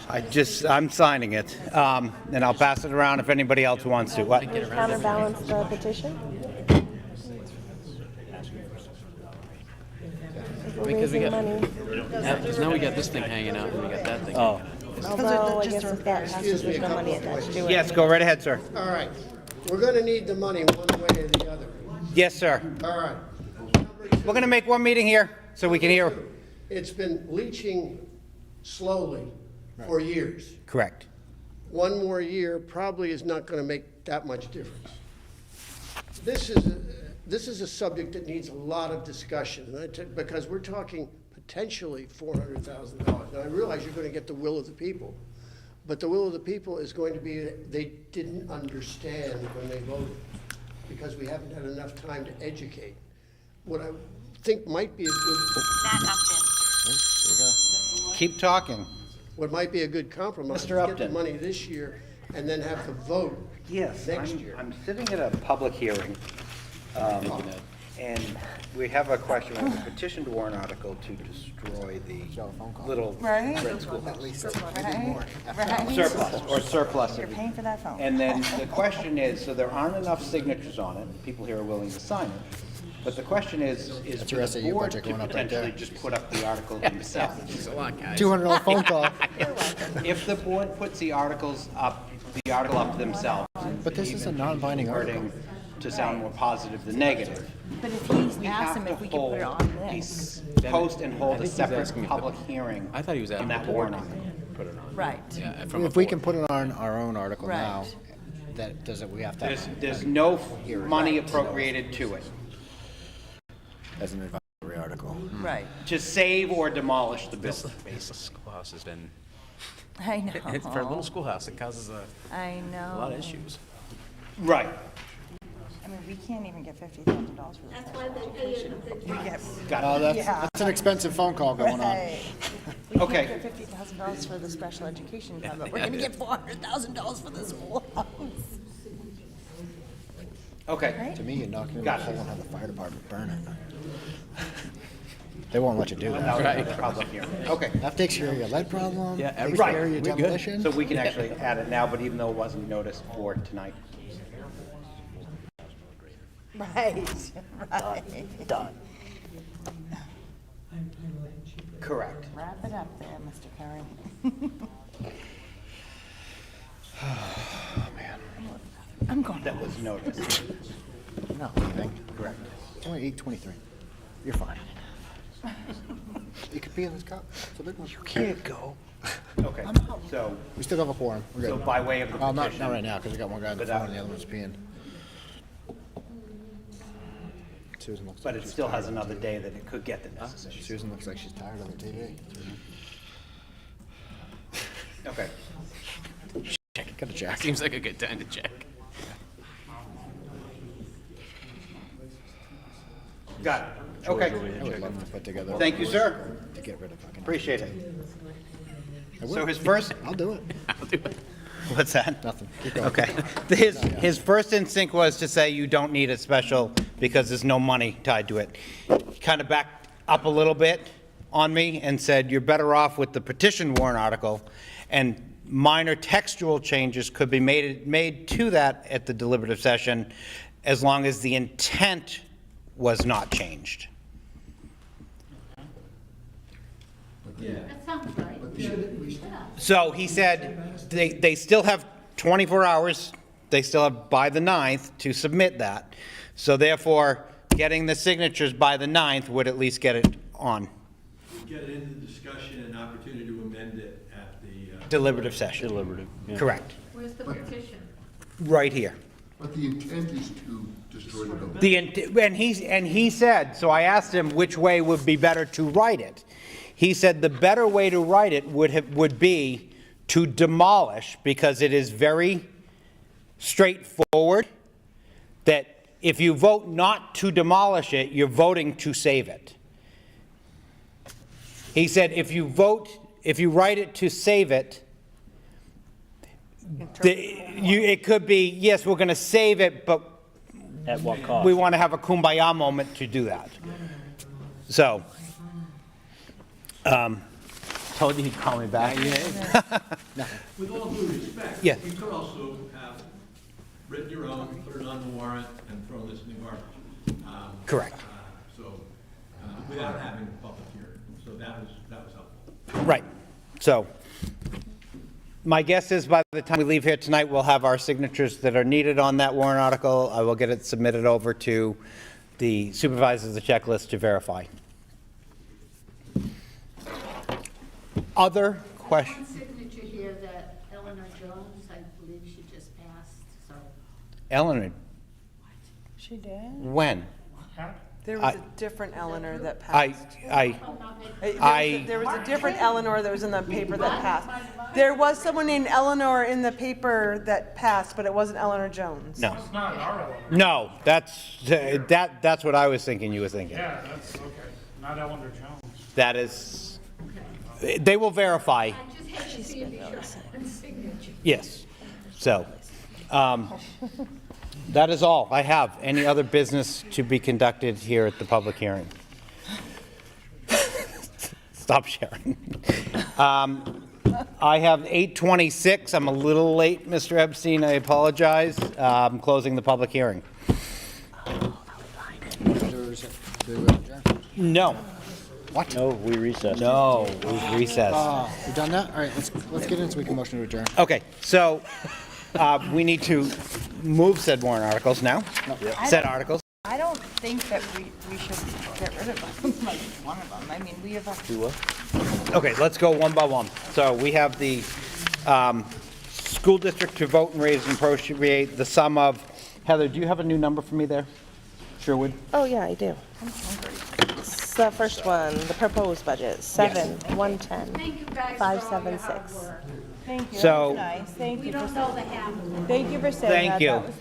I'm signing it, and I'll pass it around if anybody else wants to. What? Counterbalance the petition? If we're Because we raising got- money, Because now we got this thing hanging out and we got that thing. Oh, although I guess if that passes, there's no money attached to it. Yes, go right ahead, sir. All right, we're gonna need the money one way or the other. Yes, sir. All right. We're gonna make one meeting here so we can hear. It's been leaching slowly for years. Correct. One more year probably is not gonna make that much difference. This is a subject that needs a lot of discussion, and because we're talking potentially $400,000. Now, I realize you're gonna get the will of the people, but the will of the people is going to be, they didn't understand when they voted, because we haven't had enough time to educate. What I think might be a good, Keep talking. what might be a good compromise is Mr. get the Upton. money this year and then have the vote next year. I'm sitting at a public hearing, and we have a question, we have a petitioned warrant article to destroy the little Right? red schoolhouse. Right? Surplus, or surplus. You're paying for that phone. And then the question is, so there aren't enough signatures on it, people here are willing to sign it, but the question is That's for your the SAU board budget to going up right potentially there. just put up the article themselves? $200 phone call. If the board puts the article up themselves. But this is a non-binding article. wording to sound more positive than negative. But if We he asks have him to if we can put it hold, on this. post and hold a he's separate asking if the- public hearing I thought he was on asking that the board warrant to article. put it on. Right. Yeah, from a If we board. can put it on our own article Right. now, that does it, we have to, There's no money appropriated to it, as an advisory article. Right. to save or demolish the This building. basic schoolhouse has been, I know. for a little schoolhouse, it causes I know. a lot of issues. Right. I mean, we can't even get $50,000 for this. That's why they pay it. We get, Oh, Yeah. that's an expensive phone call going on. right. We Okay. can't get $50,000 for the special education fund, but we're gonna get $400,000 for the schoolhouse. Okay. To me, you're knocking in the Got it. hole and have the fire department burn it. They won't let you do Now that. we have a public hearing. Okay. That takes care of your lead problem, Yeah, takes Right. care of your We good. demolition. So we can actually add it now, but even though it wasn't noticed for tonight. Right, right. Done. Correct. Wrap it up there, Mr. Curry. I'm going That was noticed. Not leaving. Correct. It's only 8:23. You're fine. You could pee in this cup. It's a big one. You can't go. Okay, so, We still have a quorum. We're good. so by way of the Oh, not petition. right now, because we got one guy on the Without- phone and the other one's peeing. Susan looks But like it she's still tired has of another TV. day that it could get the necessary. Susan looks like she's tired of the TV. Okay. Check, got a jack. Seems like a good time to check. Got it. Okay. I would love to put together. Thank you, sir. To get rid of fucking. Appreciate it. I So will. his first, I'll do it. I'll do it. what's that? Nothing. Keep going. Okay. His first instinct was to say you don't need it special because there's no money tied to it. Kind of backed up a little bit on me and said you're better off with the petition warrant article, and minor textual changes could be made to that at the deliberative session as long as the intent was not changed. That sounds right. So he said they still have 24 hours, they still have by the 9th to submit that. So therefore, getting the signatures by the 9th would at least get it on Get it into the discussion and opportunity to amend it at the. deliberative session. Deliberative. Yeah. Correct. Where's the petition? Right here. But the intent is to destroy the building. And he said, so I asked him which way would be better to write it. He said the better way to write it would be to demolish, because it is very straightforward, that if you vote not to demolish it, you're voting to save it. He said if you write it to save it, it could be, yes, we're going to save it, but At what cost? we want to have a kumbaya moment to do that. So, told you he'd call me back. With all due respect, Yeah. you could also have written your own, put it on the warrant, and thrown this in the garbage. Correct. Without having a public hearing. So that was helpful. Right. So, my guess is by the time we leave here tonight, we'll have our signatures that are needed on that warrant article. I will get it submitted over to the supervisors of the checklist to verify. Other questions? One signature here that Eleanor Jones, I believe she just passed, so. Eleanor, She did? when? There was a different Eleanor that I, passed. There was a different Eleanor that was in the paper that passed. There was someone named Eleanor in the paper that passed, but it wasn't Eleanor Jones. no. It's not our Eleanor. No, that's what I was thinking you were thinking. Yeah, that's, okay. Not Eleanor Jones. That is, they will verify, I just hate to see it be short one signature. yes. So, that is all I have. Any other business to be conducted here at the public hearing? Stop sharing. I have 8:26. I'm a little late, Mr. Epstein. I apologize. I'm closing the public hearing. No. What? No, we recessed. No, it was recessed. We done that? All right, let's get into, we can motion to adjourn. Okay, so we need to move said warrant articles now. Said articles. I don't think that we should get rid of them, like one of them. I mean, we have a. Do what? Okay, let's go one by one. So we have the school district to vote and raise and appropriate the sum of, Heather, do you have a new number for me there? Sherwood? Oh, yeah, I do. It's the first one, the proposed budget, 110, Thank you guys for all your 576. hard work. Thank you, So- that was nice. Thank We you don't for, know the half of it. thank you for saying Thank that. you. That was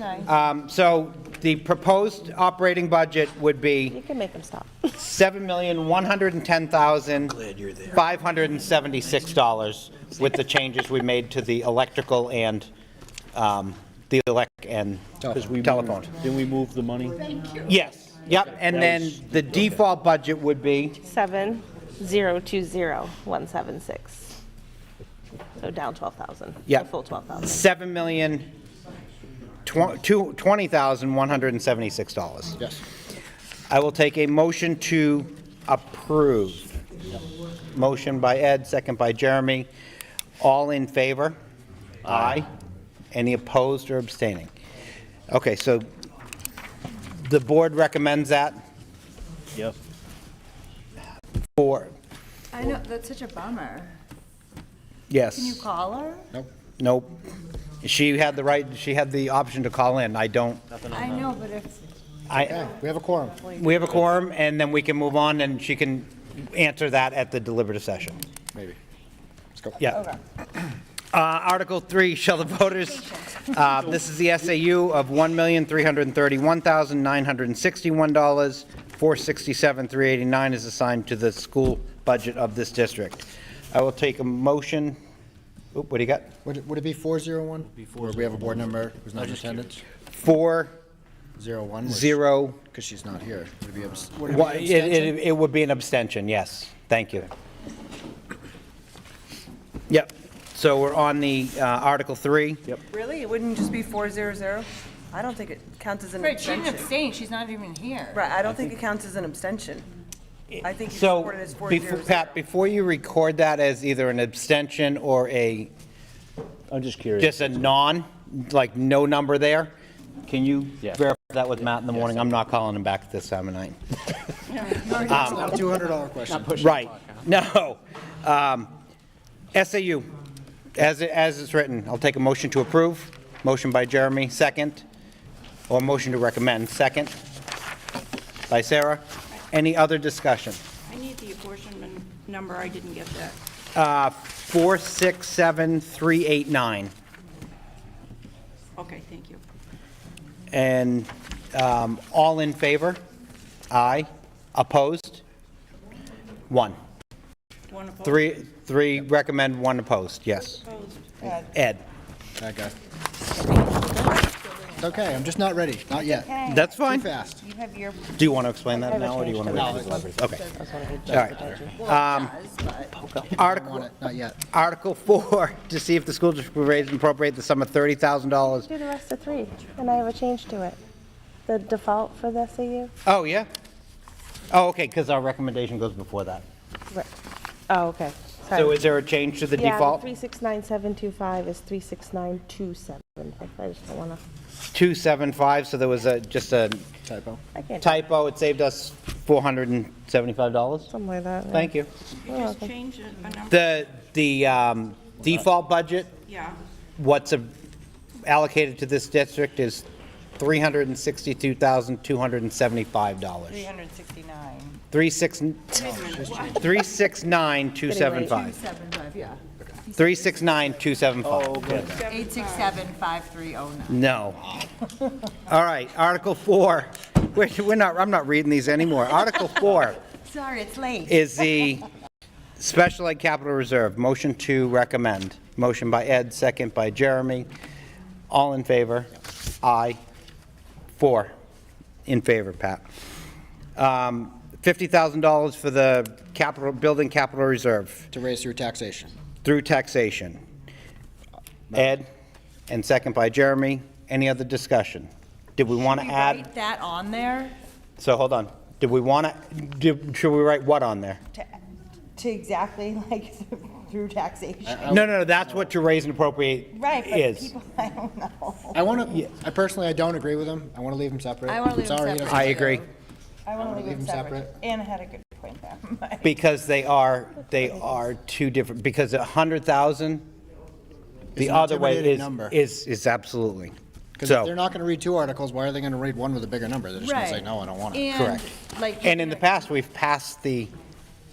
nice. So the proposed operating budget would You be can make them stop. $7,110,576 with the changes we made to the electrical and telephone. Didn't we move the money? Yes, yep, and then the default budget would be, 7,020,176. So down 12,000. Yeah. A full 12,000. $7,020,176. Yes. I will take a motion to approve. Motion by Ed, second by Jeremy. All in favor? Aye. Any opposed or abstaining? Okay, so the board recommends that Yep. for, I know, that's such a bummer. yes. Can you call her? Nope. She had the option to call in. I don't, I know, but if, We have a quorum. we have a quorum, and then we can move on, and she can answer that at the deliberative session. Maybe. Let's go. Yeah. Article 3, shall the voters, this is the SAU of $1,331,961. $467,389 is assigned to the school budget of this district. I will take a motion. Oop, what do you got? Would it be 401? Or we have a board member who's not in attendance? 4-0. 0. Because she's not here. Would it be It would be an abstention, yes. Thank you. Yep. So we're on the Article 3. Yep. Really? It wouldn't just be 400? I don't think it counts as an right, she didn't abstention. abstain, she's not even here. Right, I don't think it counts as an abstention. I think you So, support it as 400. Pat, before you record that as either an abstention or a I'm just curious. just a like no number there. Can you Yeah. verify that with Matt in the morning? I'm not calling him back at this time of night. It's not a $200 question. Right, no. SAU, as it's written, I'll take a motion to approve. Motion by Jeremy, second. Or motion to recommend, second. By Sarah. Any other discussion? I need the apportionment number, I didn't get that. 467389. Okay, thank you. And all in favor? Aye. Opposed? One. One opposed? Three recommend, one opposed, yes. Opposed. Ed? That guy. It's okay, I'm just not ready, not yet. That's fine. Too fast. You have your. Do you want to explain that I haven't now, or do you want to changed wait it. for the celebrities? Okay. That's what I did. All right. Article, Not yet. Article 4, to see if the school district will raise and appropriate the sum of $30,000. Do the rest of 3, and I have a change to it. The default for the SAU? Oh, yeah? Oh, okay, because our recommendation goes before that. Right. Oh, okay. Sorry. So is there a change to the Yeah, default? 369725 is 369275. I just don't want to. 275, so there was just a Typo. I can't. typo. It saved us $475. Something like that. yeah. Thank you. You're welcome. Change a number. The default budget, Yeah. what's allocated to this district is $362,275. 369. 369,275. 75, yeah. 369,275. 867-5309. No. All right, Article 4. I'm not reading these anymore. Article 4 Sorry, it's late. is the Special Ed Capital Reserve. Motion to recommend. Motion by Ed, second by Jeremy. All in favor? Aye. 4 in favor, Pat. $50,000 for the building capital reserve To raise through taxation. through taxation. Ed, and second by Jeremy. Any other discussion? Did we want to add? Write that on there So hold on. Did we want to, should we write what on there? to exactly like through taxation. No, that's what to raise and appropriate Right, but is. people, I don't know. I want to, I personally don't agree with him. I want to leave them separate. I wanna leave them Sorry, he separate. doesn't- I agree. I want to leave leave them them separate. separate. Anna had a good point there. Because they are two different, because 100,000, the It's an other way intimidating number. is absolutely. Because if they're So, not going to read 2 articles, why are they going to read one with a bigger number? They're just going to say, Right. no, I don't want it. And, Correct. like, and in the past, we've passed the,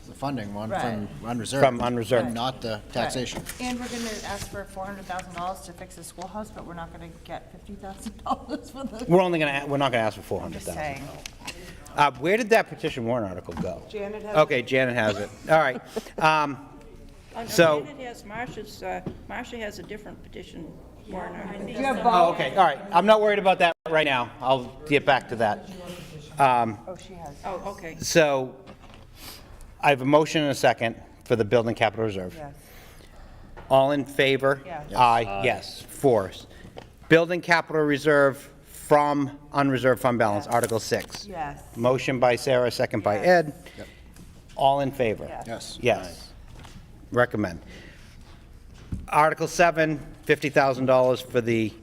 The funding one Right. from unreserved. From unreserved. Not the taxation. And we're going to ask for $400,000 to fix the schoolhouse, but we're not going to get $50,000 for the. we're not going to ask for I'm just 400,000. saying. Where did that petition warrant article go? Janet has. Okay, Janet has it. All right. So, Marcia has a different petition warrant article. You have oh, both? okay, all right. I'm not worried about that right now. I'll get back to that. Oh, she has. Oh, okay. So, I have a motion and a second for the building capital reserve. Yes. All in favor? Yes. Aye, yes, 4. Building capital reserve from unreserved fund balance, Yes. Article 6. Yes. Motion by Sarah, second by Ed. All in favor? Yes. Yes. Yes. Recommend. Article 7, $50,000 for the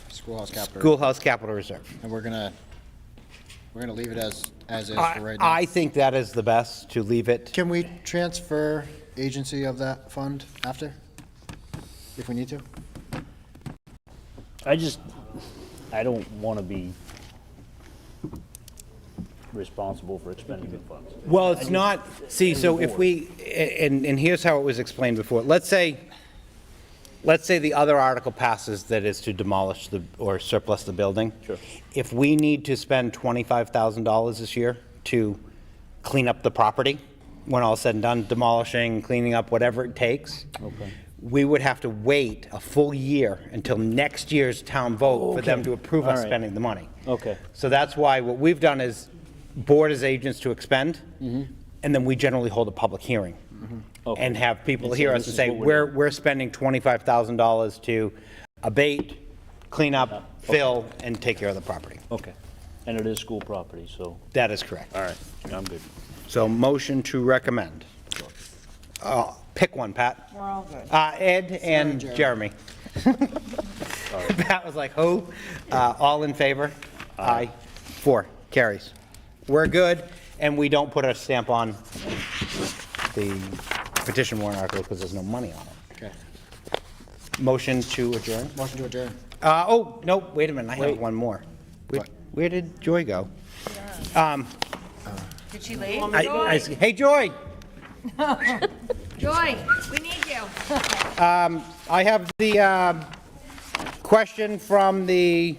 Schoolhouse capital. schoolhouse capital reserve. And we're going to leave it as is for right now. I think that is the best, to leave it. Can we transfer agency of that fund after? If we need to? I don't want to be responsible for expending the funds. Well, it's not, see, so if we, and here's how it was explained before. Let's say the other article passes that is to demolish or surplus the building. Sure. If we need to spend $25,000 this year to clean up the property, when all is said and done, demolishing, cleaning up, whatever it takes, Okay. we would have to wait a full year until next year's town vote for them Okay. to approve All us right. spending the money. Okay. So that's why what we've done is board as agents to expend, and then we generally hold a public hearing Okay. and have people And hear so us this and is say, what we're we're spending $25,000 to abate, clean up, fill, and take care of the property. Okay. And it is school property, so, That is correct. all right, I'm good. So motion to recommend. Pick one, Pat. We're all good. Ed and Jeremy. Pat was like, who? All in favor? Aye. 4, carries. We're good, and we don't put a stamp on the petition warrant article because there's no money on it. Okay. Motion to adjourn? Motion to adjourn. Oh, no, wait a minute, I have one more. Where did Joy go? Did she leave? Hey, Joy! Joy, we need you. I have the question from the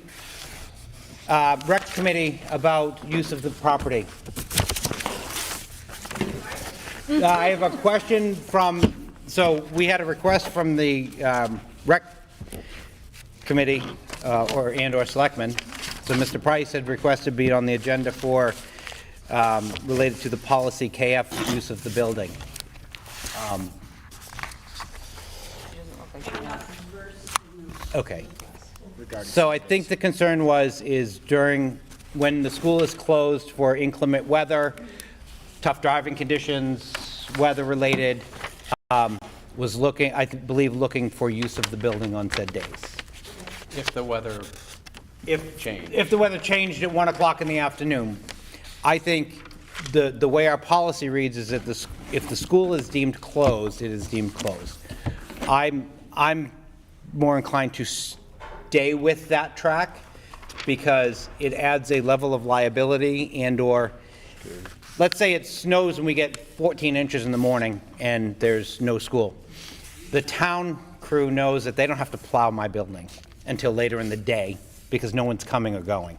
rec committee about use of the property. I have a question from, so we had a request from the rec committee or selectmen. So Mr. Price had requested be on the agenda for related to the policy KF use of the building. Okay. So I think the concern is when the school is closed for inclement weather, tough driving conditions, weather-related, was looking, I believe, looking for use of the building on said days. If the weather changed. If the weather changed at 1 o'clock in the afternoon, I think the way our policy reads is that if the school is deemed closed, it is deemed closed. I'm more inclined to stay with that track because it adds a level of liability and/or, let's say it snows and we get 14 inches in the morning and there's no school. The town crew knows that they don't have to plow my building until later in the day because no one's coming or going.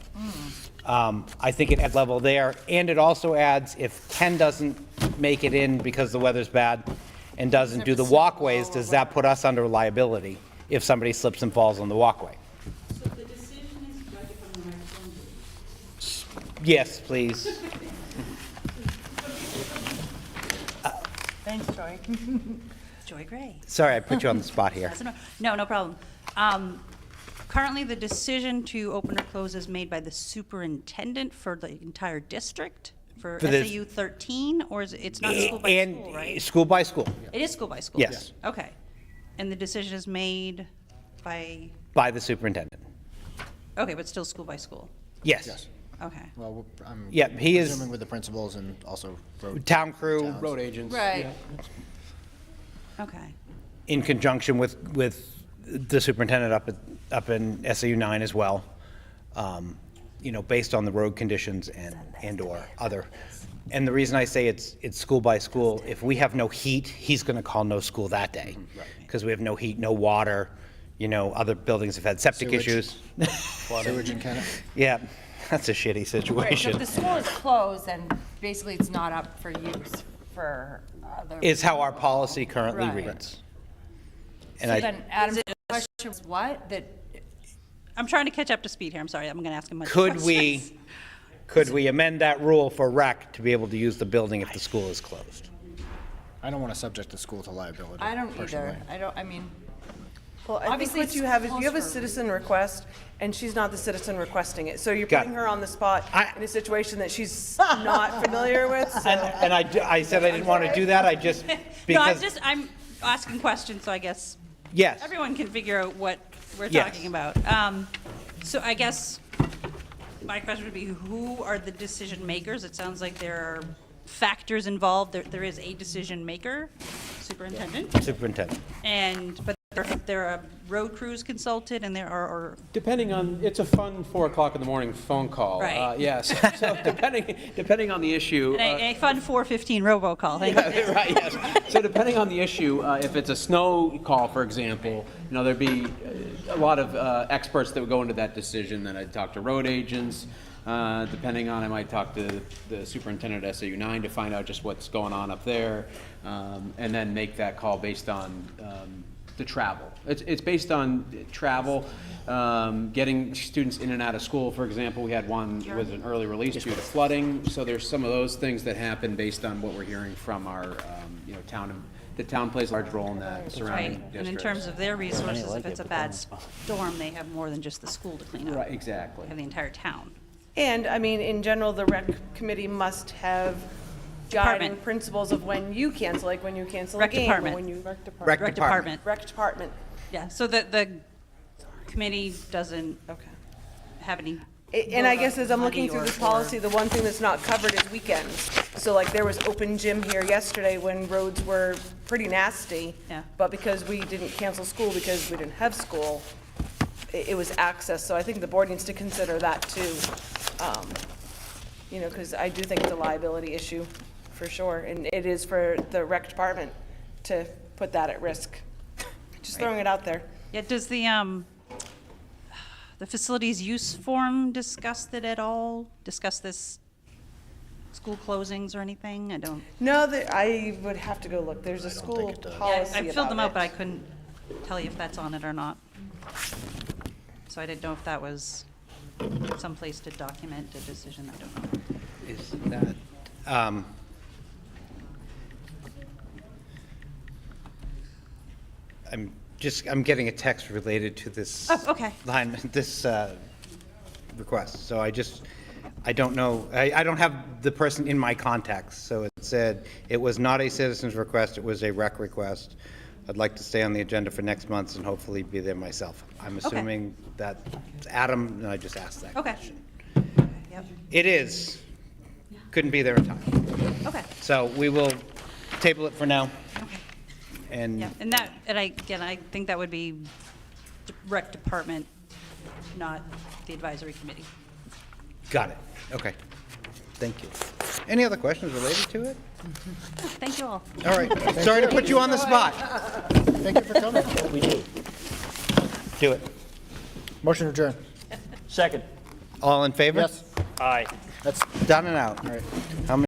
I think it adds level there, and it also adds, if Ken doesn't make it in because the weather's bad and doesn't do the walkways, does that put us under liability if somebody slips and falls on the walkway? So the decision is, do I become the microphone? Yes, please. Thanks, Joy. Joy Gray. Sorry, I put you on the spot here. No problem. Currently, the decision to open or close is made by the superintendent for the entire district, for SAU 13, or is it's not school by school, right? School by school. It is school by school? Yes. Okay. And the decision is made by, By the superintendent. okay, but still school by school? Yes. Okay. Well, I'm Yeah, he is- presuming with the principals and also Town crew. towns. Road agents. Right. Okay. In conjunction with the superintendent up in SAU 9 as well, based on the road conditions and/or other. And the reason I say it's school by school, if we have no heat, he's going to call no school that day. Because we have no heat, no water, other buildings have had septic Sewage. issues. Sewage and Kennett. Yeah, that's a shitty Right, so situation. if the school is closed, then basically it's not up for use for other. Is how our policy currently Right. reads. So then Adam's question was what? That I'm trying to catch up to speed here. I'm sorry. I'm going to ask him much questions. Could we amend that rule for rec to be able to use the building if the school is closed? I don't want to subject the school to liability. I don't personally. either. Well, I think Obviously, what it's you have is close you have a for a citizen request, and she's not the citizen requesting it. So you're Got putting it. her on the spot in a situation that she's not familiar with, so. And I said I didn't want to do that, I just, No, because, I'm asking questions, so I guess yes. everyone can figure out what we're Yes. talking about. So I guess my question would be, who are the decision makers? It sounds like there are factors involved. There is a decision maker, superintendent, Superintendent. but there are road crews consulted, and there are, Depending on, it's a fun 4 o'clock in the morning phone call. Right. Yes. So depending on the issue. and a fun 4:15 robocall. Thank you. Right, yes. So depending on the issue, if it's a snow call, for example, there'd be a lot of experts that would go into that decision. Then I'd talk to road agents. Depending on, I might talk to the superintendent at SAU 9 to find out just what's going on up there, and then make that call based on the travel. It's based on travel, getting students in and out of school. For example, we had one with an early release due to flooding. So there's some of those things that happen based on what we're hearing from our, town. The town plays a large role in that surrounding Right, districts. and in terms of their resources, if it's a bad storm, they have more than just the school to clean up. Right, exactly. They have the entire town. And, in general, the rec committee must have guiding Department. principles of when you cancel, like when you cancel a Rec game, or department. when you. Rec Rec department. Rec department. Yeah, so the committee doesn't Okay. have any. And I guess as I'm looking money through or- this policy, the one thing that's not covered is weekends. So like there was open gym here yesterday when roads were pretty nasty. Yeah. But because we didn't cancel school because we didn't have school, it was access. So I think the board needs to consider that too. You know, because I do think it's a liability issue for sure. And it is for the rec department to put that at risk. Just throwing it out there. Yeah, does the facilities use form discuss it at all? Discuss this school closings or anything? I don't. No, I would have to go look. There's a school policy I filled them out, about but I it. couldn't tell you if that's on it or not. So I didn't know if that was someplace to document a decision. I don't know. Is that, I'm getting a text related to this. Oh, okay. This request, so I don't know, I don't have the person in my contacts, so it said it was not a citizen's request, it was a rec request. I'd like to stay on the agenda for next month and hopefully be there myself. I'm Okay. assuming that Adam, and I just asked that Okay. question. Yep. It is, couldn't be there in time. Okay. So we will table it for now. Okay. And Yeah, and I think that would be rec department, not the advisory committee. got it. Okay. Thank you. Any other questions related to it? Thank you all. All right. Sorry to put you on the spot. Thank you for coming. We do. Do it. Motion adjourned. Second. All in favor? Yes. Aye. That's Done and out. all right. How many